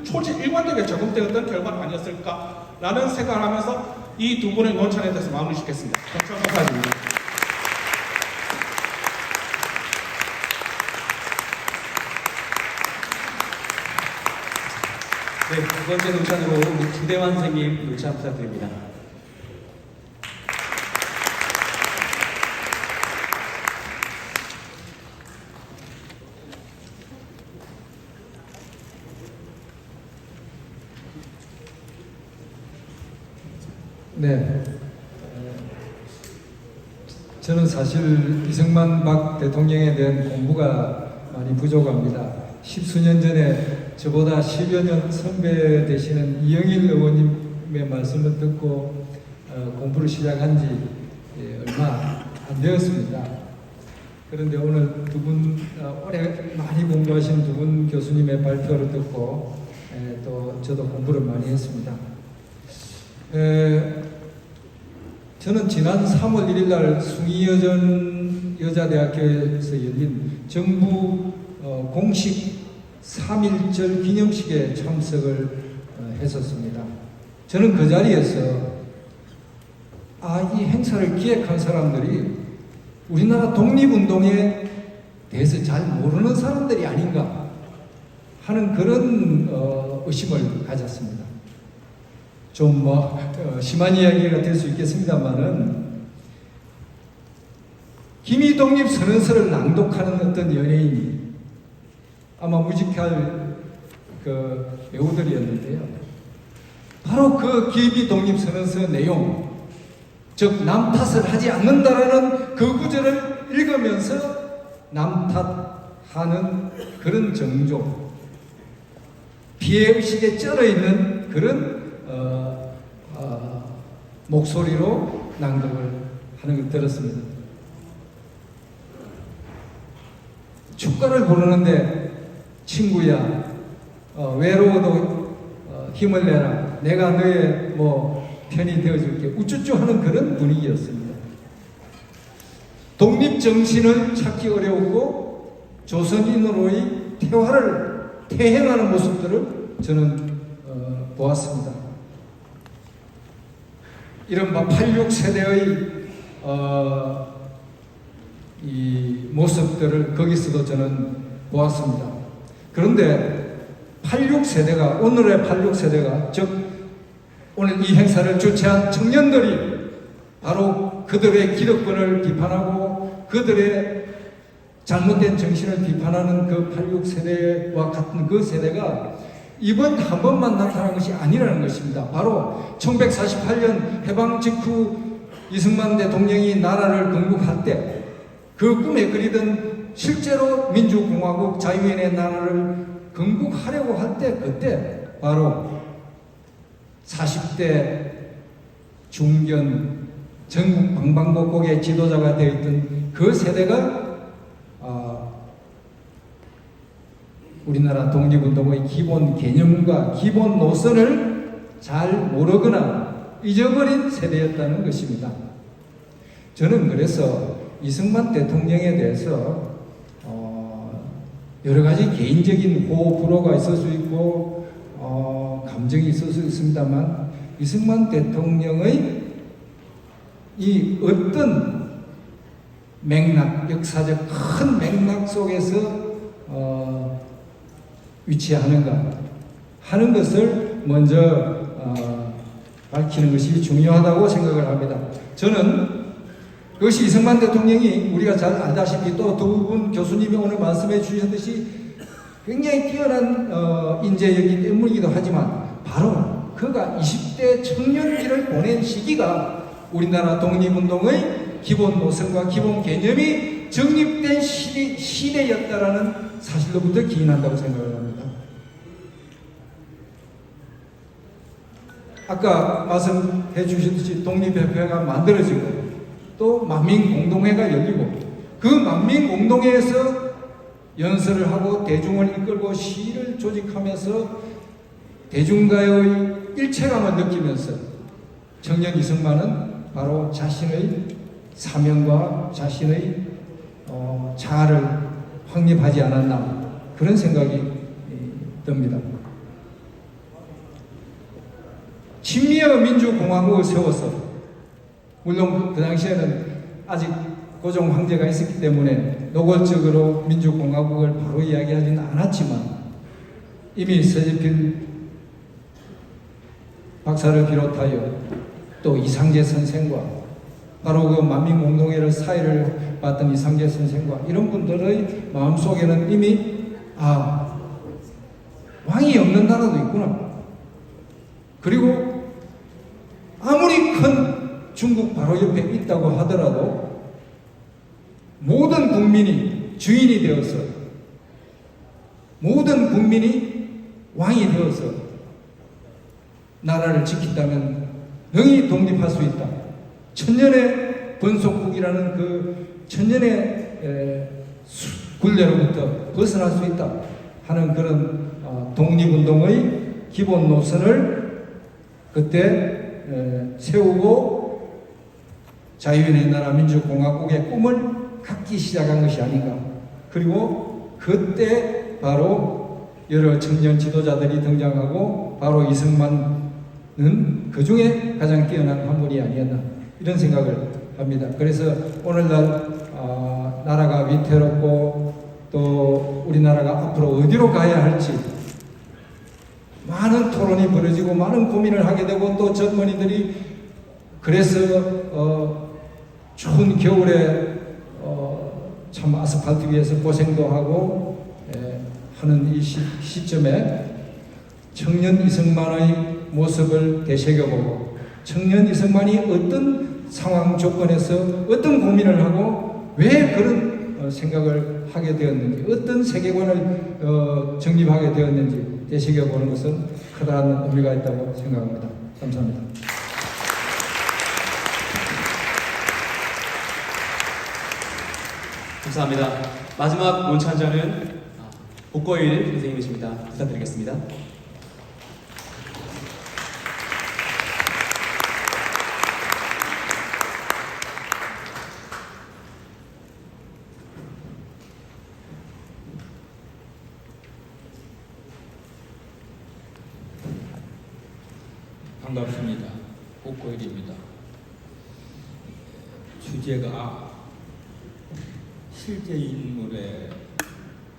초지 일관되게 적용되었던 결과는 아니었을까라는 생각을 하면서 이 두 분의 논찬에 대해서 마무리 짓겠습니다. 감사합니다. 네, 두 번째 논찬으로 우리 김대환 선생님 논찬 부탁드립니다. 네, 저는 사실 이승만 박 대통령에 대한 공부가 많이 부족합니다. 10수년 전에 저보다 10여 년 선배 되시는 이영일 의원님의 말씀을 듣고 공부를 시작한 지 얼마 안 되었습니다. 그런데 오늘 두 분, 올해 많이 공부하신 두 분 교수님의 발표를 듣고 또 저도 공부를 많이 했습니다. 저는 지난 3월 1일 날 숭의여전 여자대학교에서 열린 정부 공식 3.1절 기념식에 참석을 했었습니다. 저는 그 자리에서 이 행사를 기획한 사람들이 우리나라 독립운동에 대해서 잘 모르는 사람들이 아닌가 하는 그런 의심을 가졌습니다. 좀 심한 이야기가 될 수 있겠습니다만은 김희독립 선언서를 낭독하는 어떤 연예인이 아마 뮤지컬 그 배우들이었는데요. 바로 그 김희독립 선언서 내용, 즉 남 탓을 하지 않는다라는 그 구절을 읽으면서 남 탓하는 그런 정조, 피해의식에 쩔어있는 그런 목소리로 낭독을 하는 걸 들었습니다. 축가를 부르는데 친구야 외로워도 힘을 내라, 내가 너의 편이 되어줄게, 우쭈쭈 하는 그런 분위기였습니다. 독립정신을 찾기 어려웠고 조선인으로의 퇴행하는 모습들을 저는 보았습니다. 이른바 86세대의 이 모습들을 거기서도 저는 보았습니다. 그런데 86세대가, 오늘의 86세대가, 즉 오늘 이 행사를 주최한 청년들이 바로 그들의 기득권을 비판하고 그들의 잘못된 정신을 비판하는 그 86세대와 같은 그 세대가 이번 한 번만 나타난 것이 아니라는 것입니다. 바로 1948년 해방 직후 이승만 대통령이 나라를 건국할 때 그 꿈에 그리던 실제로 민주공화국 자유인의 나라를 건국하려고 할 때, 그때 바로 40대 중견 전국 방방곡곡의 지도자가 되어 있던 그 세대가 우리나라 독립운동의 기본 개념과 기본 노선을 잘 모르거나 잊어버린 세대였다는 것입니다. 저는 그래서 이승만 대통령에 대해서 여러 가지 개인적인 호불호가 있을 수 있고 감정이 있을 수 있습니다만, 이승만 대통령의 이 어떤 맥락, 역사적 큰 맥락 속에서 위치하는가 하는 것을 먼저 밝히는 것이 중요하다고 생각을 합니다. 저는 그것이 이승만 대통령이 우리가 잘 알다시피 또 두 분 교수님이 오늘 말씀해 주셨듯이 굉장히 뛰어난 인재였기 때문이기도 하지만, 바로 그가 20대 청년기를 보낸 시기가 우리나라 독립운동의 기본 노선과 기본 개념이 정립된 시대였다라는 사실로부터 기인한다고 생각을 합니다. 아까 말씀해 주셨듯이 독립협회가 만들어지고 또 만민공동회가 열리고, 그 만민공동회에서 연설을 하고 대중을 이끌고 시를 조직하면서 대중가의 일체감을 느끼면서 청년 이승만은 바로 자신의 사명과 자신의 자아를 확립하지 않았나, 그런 생각이 듭니다. 친미의 민주공화국을 세워서, 물론 그 당시에는 아직 고종 황제가 있었기 때문에 노골적으로 민주공화국을 바로 이야기하지는 않았지만, 이미 서재필 박사를 비롯하여 또 이상재 선생과 바로 그 만민공동회를 사회를 봤던 이상재 선생과 이런 분들의 마음속에는 이미 왕이 없는 나라도 있구나, 그리고 아무리 큰 중국 바로 옆에 있다고 하더라도 모든 국민이 주인이 되어서, 모든 국민이 왕이 되어서 나라를 지킨다면 능히 독립할 수 있다. 천년의 번속국이라는 그 천년의 굴레로부터 벗어날 수 있다 하는 그런 독립운동의 기본 노선을 그때 세우고 자유인의 나라 민주공화국의 꿈을 갖기 시작한 것이 아닌가. 그리고 그때 바로 여러 청년 지도자들이 등장하고 바로 이승만은 그 중에 가장 뛰어난 한 분이 아니었나 이런 생각을 합니다. 그래서 오늘날 나라가 위태롭고 또 우리나라가 앞으로 어디로 가야 할지 많은 토론이 벌어지고 많은 고민을 하게 되고 또 젊은이들이 그래서 추운 겨울에 참 아스팔트 위에서 고생도 하고 하는 이 시점에 청년 이승만의 모습을 되새겨보고 청년 이승만이 어떤 상황 조건에서 어떤 고민을 하고 왜 그런 생각을 하게 되었는지 어떤 세계관을 정립하게 되었는지 되새겨보는 것은 커다란 의미가 있다고 생각합니다. 감사합니다. 감사합니다. 마지막 논찬자는 복거일 선생님이십니다. 부탁드리겠습니다. 반갑습니다. 복거일입니다. 주제가 실제 인물의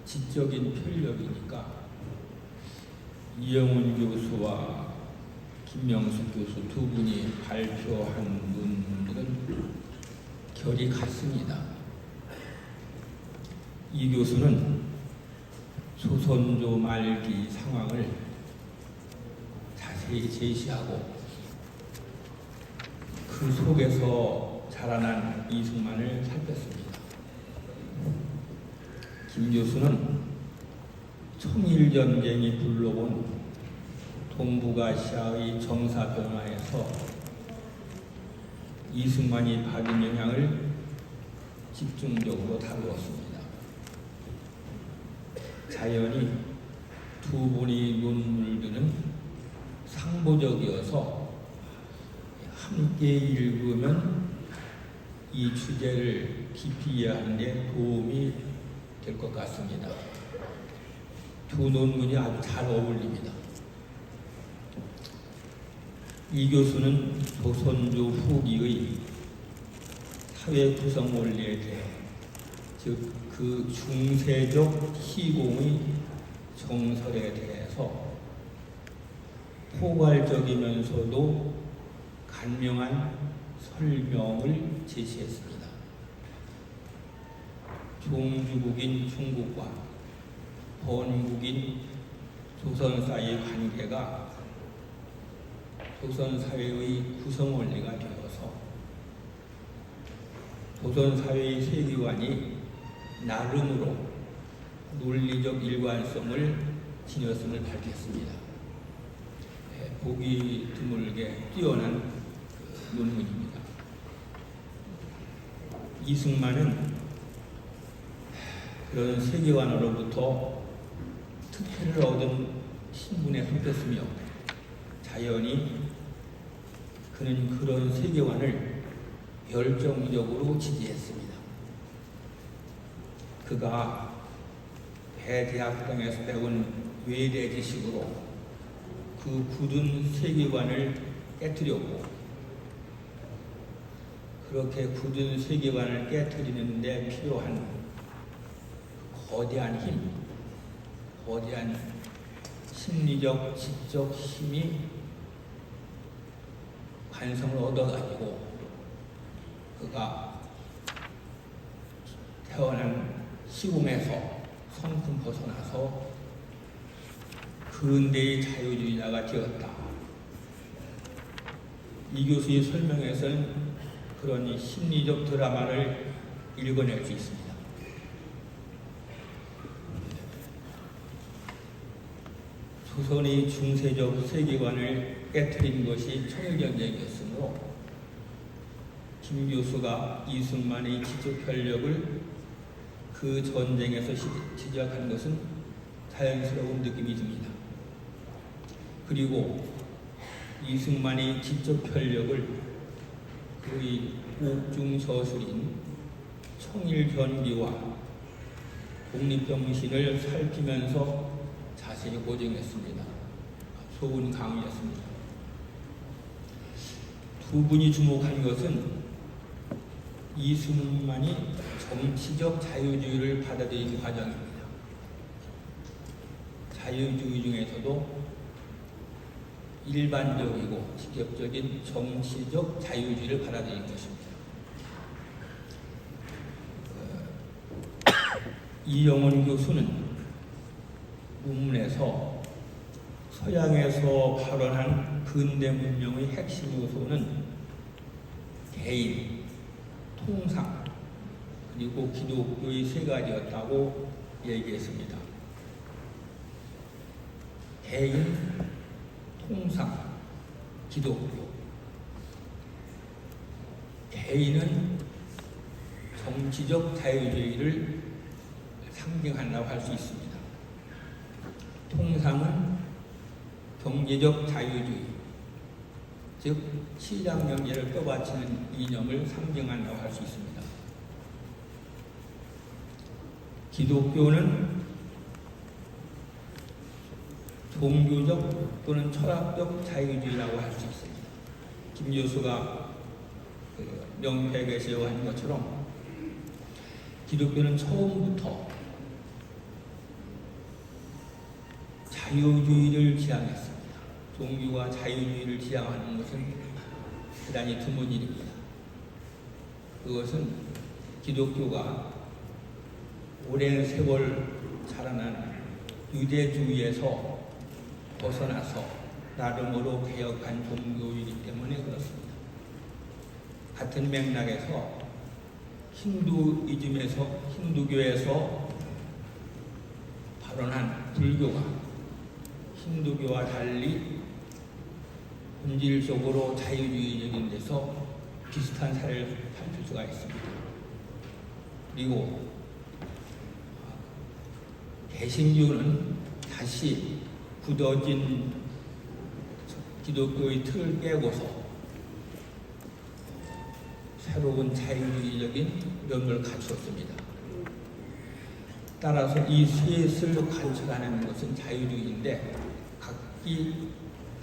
지적인 편력이니까 이영훈 교수와 김명숙 교수 두 분이 발표한 논문들은 결이 같습니다. 이 교수는 조선조 말기 상황을 자세히 제시하고 그 속에서 자라난 이승만을 살폈습니다. 김 교수는 청일전쟁이 불러온 동북아시아의 정사 변화에서 이승만이 받은 영향을 집중적으로 다루었습니다. 자연히 두 분의 논문들은 상보적이어서 함께 읽으면 이 주제를 깊이 이해하는 데 도움이 될 것 같습니다. 두 논문이 아주 잘 어울립니다. 이 교수는 조선조 후기의 사회 구성 원리에 대해 즉 그 중세적 시공의 정설에 대해서 포괄적이면서도 간명한 설명을 제시했습니다. 종주국인 중국과 본국인 조선 사이의 관계가 조선 사회의 구성 원리가 되어서 조선 사회의 세계관이 나름으로 논리적 일관성을 지녔음을 밝혔습니다. 보기 드물게 뛰어난 논문입니다. 이승만은 그런 세계관으로부터 특혜를 얻은 신분에 속했으며 자연히 그는 그런 세계관을 열정적으로 지지했습니다. 그가 대대학당에서 배운 외대 지식으로 그 굳은 세계관을 깨뜨렸고 그렇게 굳은 세계관을 깨뜨리는 데 필요한 거대한 힘, 거대한 심리적, 지적 힘이 관성을 얻어가지고 그가 태어난 시공에서 성큼 벗어나서 근대의 자유주의자가 되었다. 이 교수의 설명에서는 그런 심리적 드라마를 읽어낼 수 있습니다. 조선의 중세적 세계관을 깨뜨린 것이 청일전쟁이었으므로 김 교수가 이승만의 지적 편력을 그 전쟁에서 지적한 것은 자연스러운 느낌이 듭니다. 그리고 이승만의 지적 편력을 그의 옥중 저술인 청일전기와 독립정신을 살피면서 자세히 고정했습니다. 소은 강의였습니다. 두 분이 주목한 것은 이승만이 정치적 자유주의를 받아들인 과정입니다. 자유주의 중에서도 일반적이고 직접적인 정치적 자유주의를 받아들인 것입니다. 이영훈 교수는 문문에서 서양에서 발원한 근대 문명의 핵심 요소는 개인, 통상, 그리고 기독교의 세 가지였다고 얘기했습니다. 개인, 통상, 기독교. 개인은 정치적 자유주의를 상징한다고 할 수 있습니다. 통상은 경제적 자유주의, 즉 시장 경제를 떠받치는 이념을 상징한다고 할 수 있습니다. 기독교는 종교적 또는 철학적 자유주의라고 할 수 있습니다. 김 교수가 명패에서 한 것처럼 기독교는 처음부터 자유주의를 지향했습니다. 종교가 자유주의를 지향하는 것은 대단히 드문 일입니다. 그것은 기독교가 오랜 세월 자라난 유대주의에서 벗어나서 나름으로 개혁한 종교이기 때문에 그렇습니다. 같은 맥락에서 힌두교에서 발원한 불교가 힌두교와 달리 본질적으로 자유주의적인 데서 비슷한 사례를 살필 수가 있습니다. 그리고 개신교는 다시 굳어진 기독교의 틀을 깨고서 새로운 자유주의적인 면을 갖추었습니다. 따라서 이 셋을 관철하는 것은 자유주의인데 각기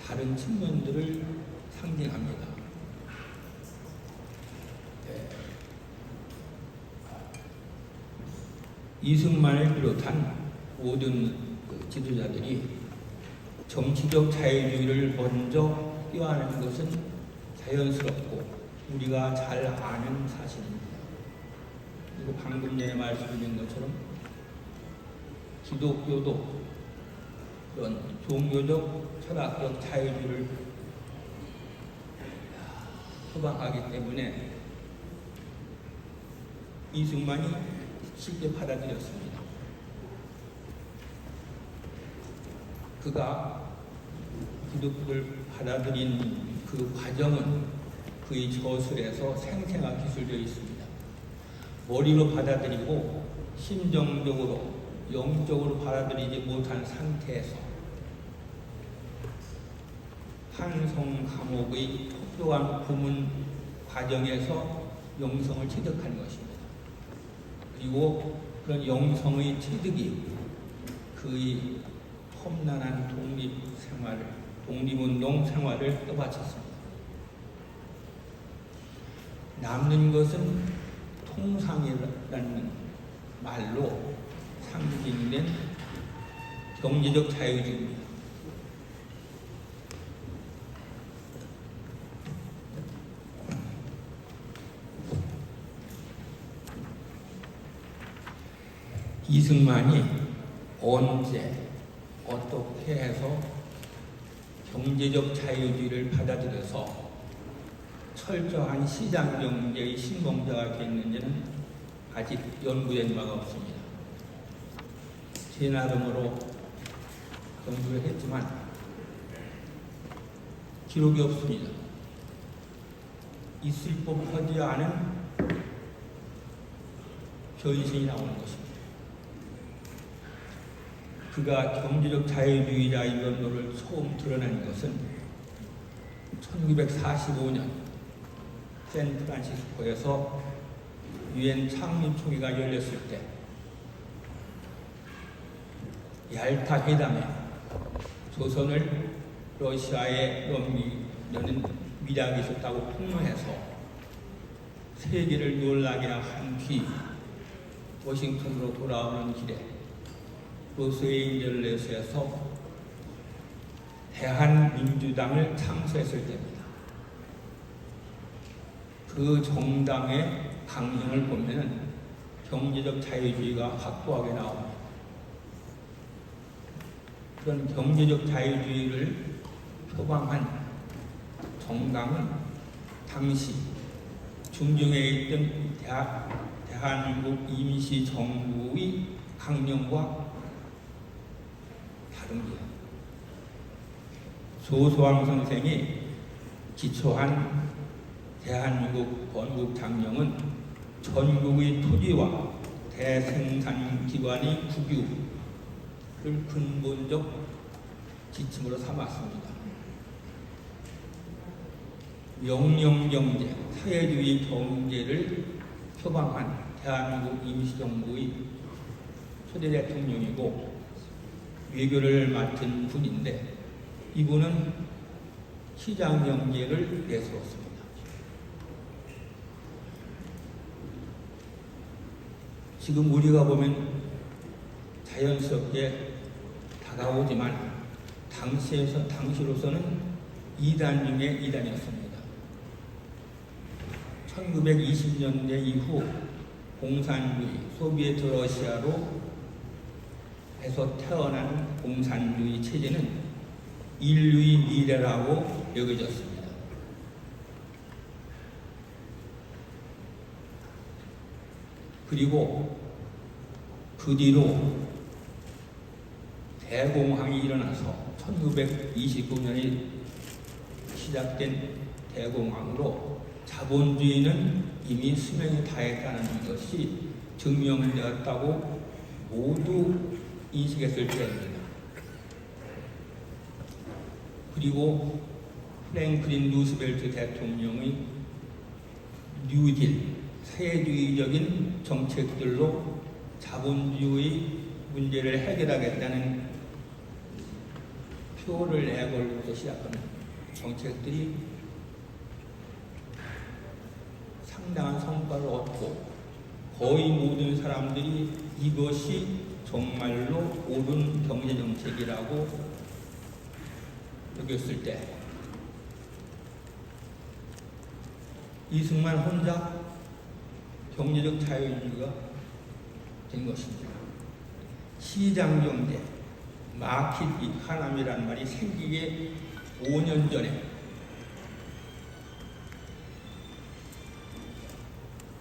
다른 측면들을 상징합니다. 이승만을 비롯한 모든 지도자들이 정치적 자유주의를 먼저 띄워하는 것은 자연스럽고 우리가 잘 아는 사실입니다. 그리고 방금 전에 말씀드린 것처럼 기독교도 그런 종교적, 철학적 자유주의를 표방하기 때문에 이승만이 쉽게 받아들였습니다. 그가 기독교를 받아들인 그 과정은 그의 저술에서 생생하게 기술되어 있습니다. 머리로 받아들이고 심정적으로, 영적으로 받아들이지 못한 상태에서 한성 감옥의 톡톡한 고문 과정에서 영성을 체득한 것입니다. 그리고 그런 영성의 체득이 그의 험난한 독립운동 생활을 떠받쳤습니다. 남는 것은 통상이라는 말로 상징된 경제적 자유주의입니다. 이승만이 언제 어떻게 해서 경제적 자유주의를 받아들여서 철저한 시장 경제의 신봉자가 됐는지는 아직 연구된 바가 없습니다. 제 나름으로 연구를 했지만 기록이 없습니다. 있을 법하지 않은 변신이 나오는 것입니다. 그가 경제적 자유주의자의 면모를 처음 드러낸 것은 1945년 샌프란시스코에서 유엔 창립총회가 열렸을 때 얄타 회담에 조선을 러시아에 넘기려는 위력이 있었다고 폭로해서 세계를 놀라게 한 뒤 워싱턴으로 돌아오는 길에 로스앤젤레스에서 대한민주당을 창설했을 때입니다. 그 정당의 강령을 보면은 경제적 자유주의가 확고하게 나옵니다. 그런 경제적 자유주의를 표방한 정당은 당시 중정에 있던 대한민국 임시정부의 강령과 다릅니다. 조소왕 선생이 기초한 대한민국 건국장령은 전국의 토지와 대생산기관의 국유를 근본적 지침으로 삼았습니다. 명령경제, 사회주의 경제를 표방한 대한민국 임시정부의 초대 대통령이고 외교를 맡은 분인데 이분은 시장경제를 내세웠습니다. 지금 우리가 보면 자연스럽게 다가오지만 당시로서는 이단 중에 이단이었습니다. 1920년대 이후 공산주의, 소비에트 러시아로 해서 태어난 공산주의 체제는 인류의 미래라고 여겨졌습니다. 그리고 그 뒤로 대공황이 일어나서 1929년에 시작된 대공황으로 자본주의는 이미 수명이 다했다는 것이 증명되었다고 모두 인식했을 때입니다. 그리고 프랭클린 루스벨트 대통령의 뉴딜, 사회주의적인 정책들로 자본주의 문제를 해결하겠다는 표를 내걸고서 시작하는 정책들이 상당한 성과를 얻고 거의 모든 사람들이 이것이 정말로 옳은 경제정책이라고 여겼을 때 이승만 혼자 경제적 자유주의가 된 것입니다. 시장경제, 마켓 이카노미라는 말이 생기기 5년 전에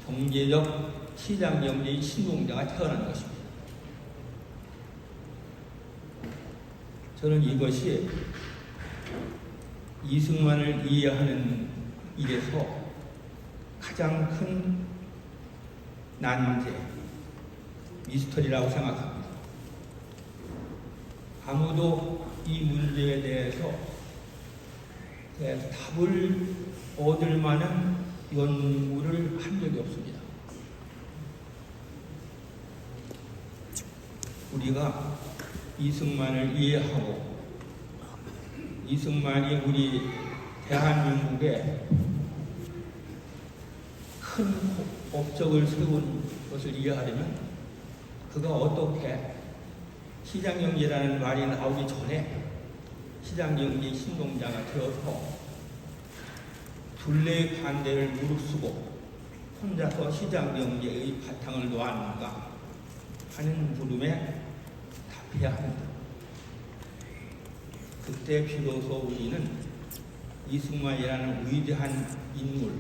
경제적 시장경제의 신동자가 태어난 것입니다. 저는 이것이 이승만을 이해하는 일에서 가장 큰 난제, 미스터리라고 생각합니다. 아무도 이 문제에 대해서 답을 얻을 만한 연구를 한 적이 없습니다. 우리가 이승만을 이해하고 이승만이 우리 대한민국에 큰 업적을 세운 것을 이해하려면 그가 어떻게 시장경제라는 말이 나오기 전에 시장경제의 신동자가 되어서 둘레의 반대를 무릅쓰고 혼자서 시장경제의 바탕을 놓았는가 하는 물음에 답해야 합니다. 그때 비로소 우리는 이승만이라는 위대한 인물,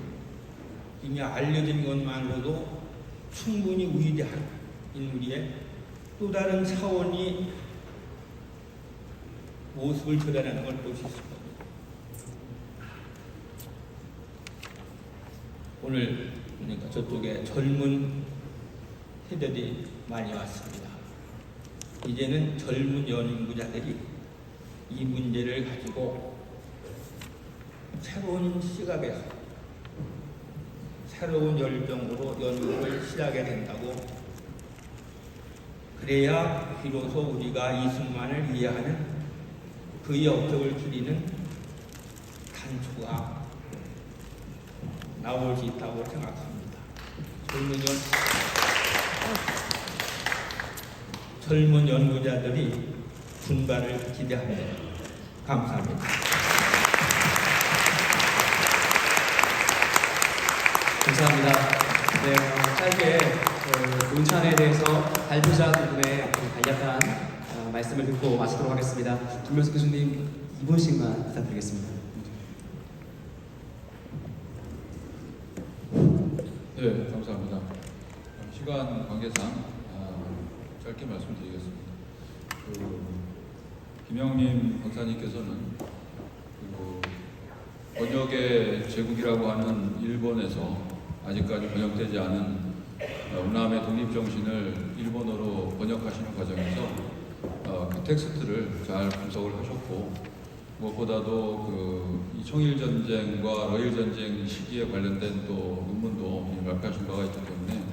이미 알려진 것만으로도 충분히 위대한 인물의 또 다른 차원이 모습을 드러내는 걸 볼 수 있을 겁니다. 오늘 그러니까 저쪽에 젊은 세대들이 많이 왔습니다. 이제는 젊은 연구자들이 이 문제를 가지고 새로운 시각에서 새로운 열정으로 연구를 시작하게 된다고. 그래야 비로소 우리가 이승만을 이해하는 그의 업적을 줄이는 단초가 나올 수 있다고 생각합니다. 젊은 연구자들이 분발을 기대합니다. 감사합니다. 감사합니다. 네, 짧게 논찬에 대해서 발표자 두 분의 간략한 말씀을 듣고 마치도록 하겠습니다. 김명석 교수님 2분씩만 부탁드리겠습니다. 네, 감사합니다. 시간 관계상 짧게 말씀드리겠습니다. 김영림 박사님께서는 번역의 제국이라고 하는 일본에서 아직까지 번역되지 않은 운남의 독립정신을 일본어로 번역하시는 과정에서 그 텍스트를 잘 분석을 하셨고, 무엇보다도 이 청일전쟁과 러일전쟁 시기에 관련된 또 논문도 발표하신 바가 있기 때문에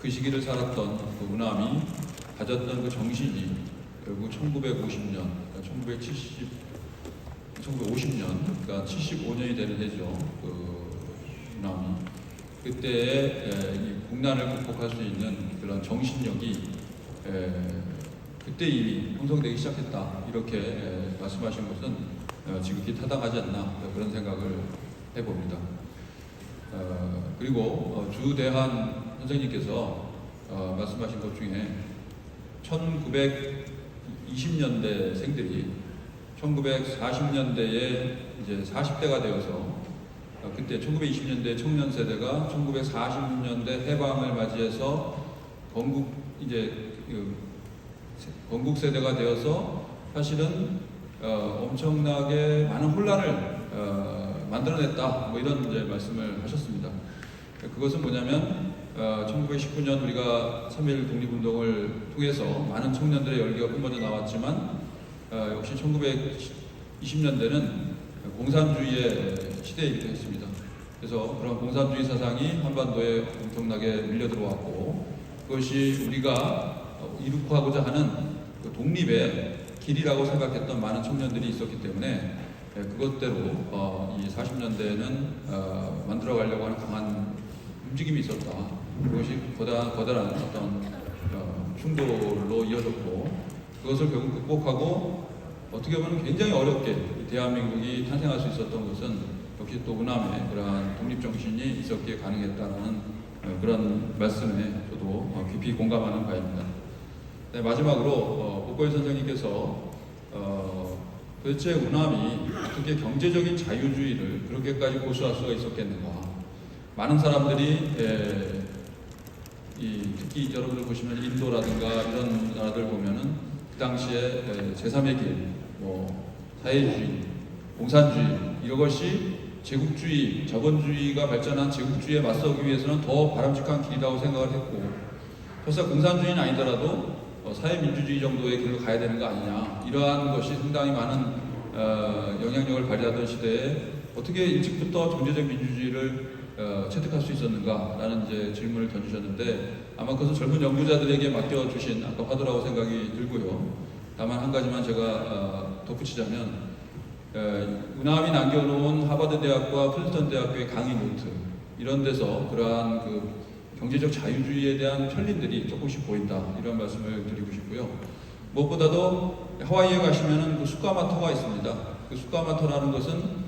그 시기를 살았던 그 운남이 가졌던 그 정신이 결국 1950년, 1950년, 그러니까 75년이 되는 해죠. 운남이 그때의 이 국난을 극복할 수 있는 그런 정신력이 그때 이미 형성되기 시작했다. 이렇게 말씀하신 것은 지극히 타당하지 않나 그런 생각을 해봅니다. 그리고 주대한 선생님께서 말씀하신 것 중에 1920년대 생들이 1940년대에 이제 40대가 되어서 그때 1920년대 청년 세대가 1940년대 해방을 맞이해서 건국 세대가 되어서 사실은 엄청나게 많은 혼란을 만들어냈다. 뭐 이런 이제 말씀을 하셨습니다. 그것은 뭐냐면 1919년 우리가 3.1 독립운동을 통해서 많은 청년들의 열기가 뿜어져 나왔지만 역시 1920년대는 공산주의의 시대이기도 했습니다. 그래서 그런 공산주의 사상이 한반도에 엄청나게 밀려 들어왔고, 그것이 우리가 이룩하고자 하는 그 독립의 길이라고 생각했던 많은 청년들이 있었기 때문에 그것대로 이 40년대에는 만들어가려고 하는 강한 움직임이 있었다. 그것이 거대한 어떤 충돌로 이어졌고, 그것을 결국 극복하고 어떻게 보면 굉장히 어렵게 대한민국이 탄생할 수 있었던 것은 역시 또 운남의 그러한 독립정신이 있었기에 가능했다는 그런 말씀에 저도 깊이 공감하는 바입니다. 네, 마지막으로 복고일 선생님께서 도대체 운남이 어떻게 경제적인 자유주의를 그렇게까지 고수할 수가 있었겠는가. 많은 사람들이 특히 여러분들 보시면 인도라든가 이런 나라들 보면은 그 당시에 제3의 길, 사회주의, 공산주의 이런 것이 제국주의, 자본주의가 발전한 제국주의에 맞서기 위해서는 더 바람직한 길이라고 생각을 했고, 설사 공산주의는 아니더라도 사회민주주의 정도의 길로 가야 되는 거 아니냐, 이러한 것이 상당히 많은 영향력을 발휘하던 시대에 어떻게 일찍부터 경제적 민주주의를 채택할 수 있었는가라는 이제 질문을 던지셨는데, 아마 그것은 젊은 연구자들에게 맡겨주신 아까 화두라고 생각이 들고요. 다만 한 가지만 제가 덧붙이자면, 운남이 남겨놓은 하버드 대학과 프린스턴 대학교의 강의 노트 이런 데서 그러한 그 경제적 자유주의에 대한 편린들이 조금씩 보인다, 이런 말씀을 드리고 싶고요. 무엇보다도 하와이에 가시면은 그 수카마토가 있습니다. 그 수카마토라는 것은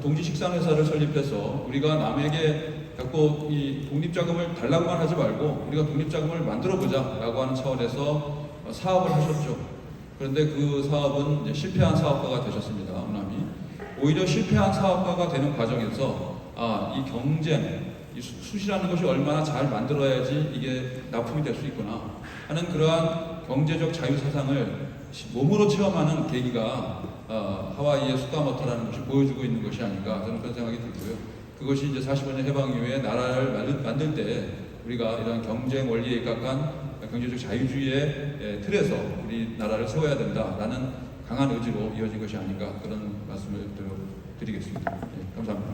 동지 식상회사를 설립해서 우리가 남에게 자꾸 이 독립자금을 달라고만 하지 말고 우리가 독립자금을 만들어보자라고 하는 차원에서 사업을 하셨죠. 그런데 그 사업은 이제 실패한 사업가가 되셨습니다. 운남이. 오히려 실패한 사업가가 되는 과정에서 이 경쟁, 이 수시라는 것이 얼마나 잘 만들어야지 이게 납품이 될 수 있구나 하는 그러한 경제적 자유 사상을 몸으로 체험하는 계기가 하와이의 수카모토라는 것이 보여주고 있는 것이 아닌가, 저는 그런 생각이 들고요. 그것이 이제 45년 해방 이후에 나라를 만들 때 우리가 이런 경쟁 원리에 입각한 경제적 자유주의의 틀에서 우리 나라를 세워야 된다라는 강한 의지로 이어진 것이 아닌가, 그런 말씀을 드리겠습니다. 네, 감사합니다.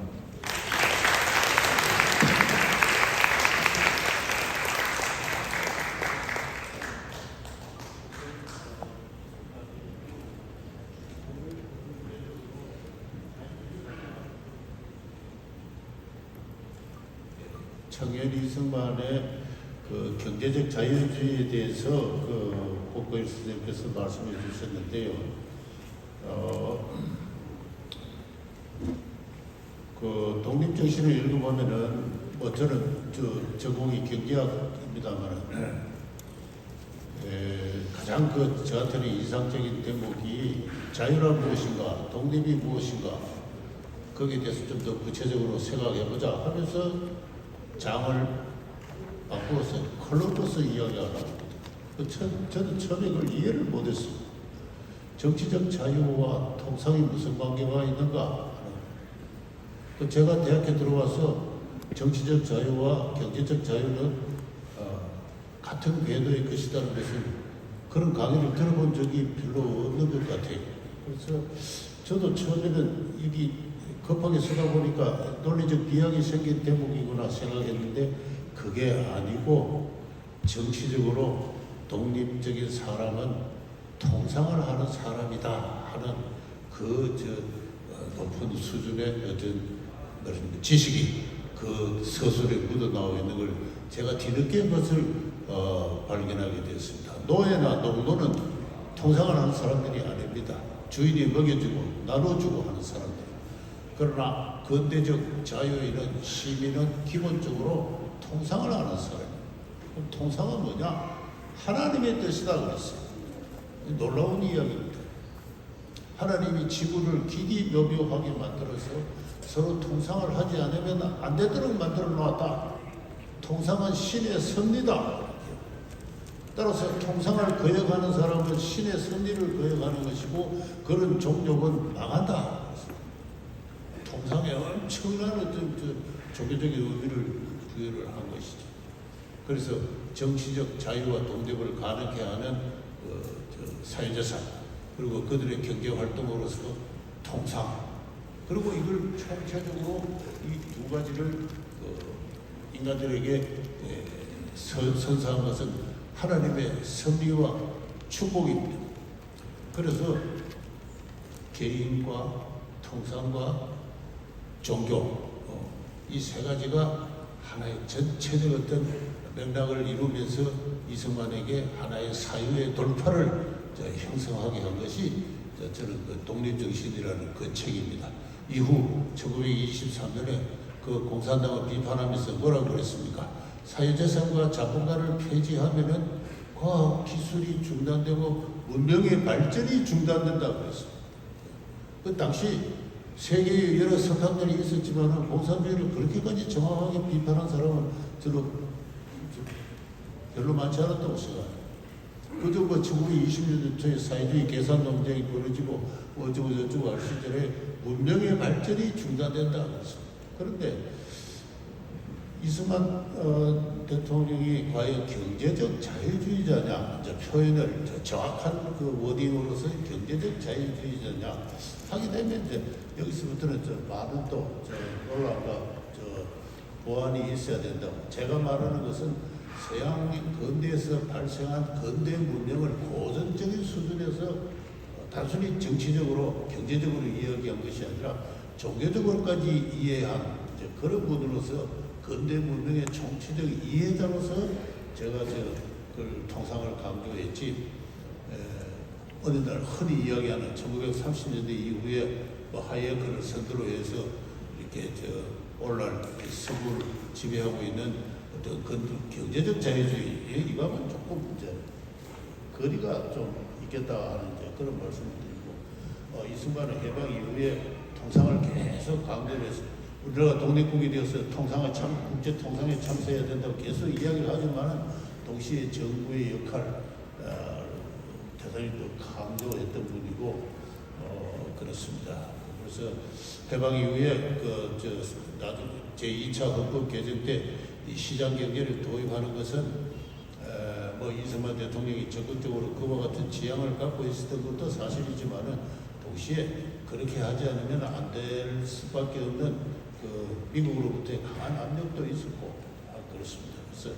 청년 이승만의 그 경제적 자유주의에 대해서 그 복고일 선생님께서 말씀해 주셨는데요. 그 독립정신을 읽어보면은 뭐 저는 전공이 경제학입니다만은 가장 그 저한테는 인상적인 대목이 자유란 무엇인가, 독립이 무엇인가 거기에 대해서 좀 더 구체적으로 생각해보자 하면서 장을 바꾸어서 컬럼버스 이야기하라고 합니다. 저는 처음에 그걸 이해를 못했어요. 정치적 자유와 통상이 무슨 관계가 있는가? 제가 대학에 들어와서 정치적 자유와 경제적 자유는 같은 궤도의 것이라는 것을 그런 강의를 들어본 적이 별로 없는 것 같아요. 그래서 저도 처음에는 이게 급하게 쓰다 보니까 논리적 비약이 생긴 대목이구나 생각했는데 그게 아니고 정치적으로 독립적인 사람은 통상을 하는 사람이다 하는 높은 수준의 어떤 지식이 그 서술에 묻어나와 있는 걸 제가 뒤늦게 그것을 발견하게 되었습니다. 노예나 농노는 통상을 하는 사람들이 아닙니다. 주인이 먹여주고 나눠주고 하는 사람들. 그러나 근대적 자유인은 시민은 기본적으로 통상을 하는 사람입니다. 그럼 통상은 뭐냐? 하나님의 뜻이다 그랬어요. 놀라운 이야기입니다. 하나님이 지구를 기기묘묘하게 만들어서 서로 통상을 하지 않으면 안 되도록 만들어 놓았다. 통상은 신의 섭리다. 따라서 통상을 거역하는 사람은 신의 섭리를 거역하는 것이고 그런 종족은 망한다. 통상에 엄청난 어떤 종교적인 의미를 부여를 한 것이죠. 그래서 정치적 자유와 독립을 가능케 하는 사회재산 그리고 그들의 경제 활동으로서 통상 그리고 이걸 총체적으로 이 두 가지를 인간들에게 선사한 것은 하나님의 섭리와 축복입니다. 그래서 개인과 통상과 종교 이 세 가지가 하나의 전체적 어떤 맥락을 이루면서 이승만에게 하나의 사유의 돌파를 형성하게 한 것이 저는 그 독립정신이라는 그 책입니다. 이후 1923년에 그 공산당을 비판하면서 뭐라고 그랬습니까? 사유재산과 자본가를 폐지하면은 과학 기술이 중단되고 문명의 발전이 중단된다고 그랬습니다. 그 당시 세계에 여러 석학들이 있었지만 공산주의를 그렇게까지 정확하게 비판한 사람은 저도 별로 많지 않았다고 생각합니다. 그저 뭐 1920년 초에 사회주의 계산 논쟁이 벌어지고 어쩌고 저쩌고 할 시절에 문명의 발전이 중단된다 그랬습니다. 그런데 이승만 대통령이 과연 경제적 자유주의자냐, 이제 표현을 정확한 그 워딩으로서 경제적 자유주의자냐 하게 되면 이제 여기서부터는 많은 또 논란과 보완이 있어야 된다고. 제가 말하는 것은 서양 근대에서 발생한 근대 문명을 고전적인 수준에서 단순히 정치적으로 경제적으로 이야기한 것이 아니라 종교적으로까지 이해한 그런 분으로서 근대 문명의 총체적 이해자로서 제가 그 통상을 강조했지. 어느 날 흔히 이야기하는 1930년대 이후에 뭐 하이에크를 선두로 해서 이렇게 오늘날 서구를 지배하고 있는 어떤 경제적 자유주의 이거하고는 조금 이제 거리가 좀 있겠다 하는 이제 그런 말씀을 드리고 이승만은 해방 이후에 통상을 계속 강조해서 우리나라가 독립국이 되어서 국제 통상에 참석해야 된다고 계속 이야기를 하지만 동시에 정부의 역할 대단히 또 강조했던 분이고 그렇습니다. 그래서 해방 이후에 제2차 헌법 개정 때 이 시장 경제를 도입하는 것은 뭐 이승만 대통령이 적극적으로 그와 같은 지향을 갖고 있었던 것도 사실이지만은 동시에 그렇게 하지 않으면 안 될 수밖에 없는 그 미국으로부터의 강한 압력도 있었고 그렇습니다. 그래서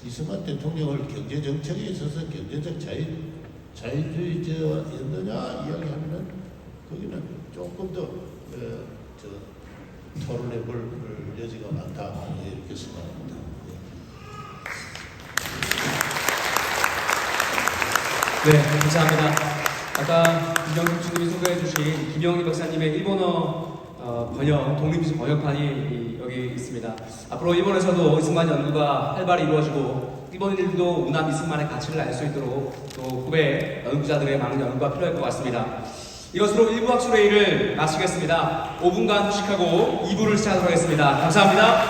이승만 대통령을 경제 정책에 있어서 경제적 자유주의자였느냐 이야기하면은 거기는 조금 더 토론해볼 여지가 많다 이렇게 생각합니다. 네, 감사합니다. 아까 김영희 교수님이 소개해 주신 김영희 박사님의 일본어 번역, 독립미술 번역판이 여기 있습니다. 앞으로 일본에서도 이승만 연구가 활발히 이루어지고 일본인들도 문화 이승만의 가치를 알 수 있도록 또 후배 연구자들의 많은 연구가 필요할 것 같습니다. 이것으로 1부 학술회의를 마치겠습니다. 5분간 휴식하고 2부를 시작하도록 하겠습니다. 감사합니다.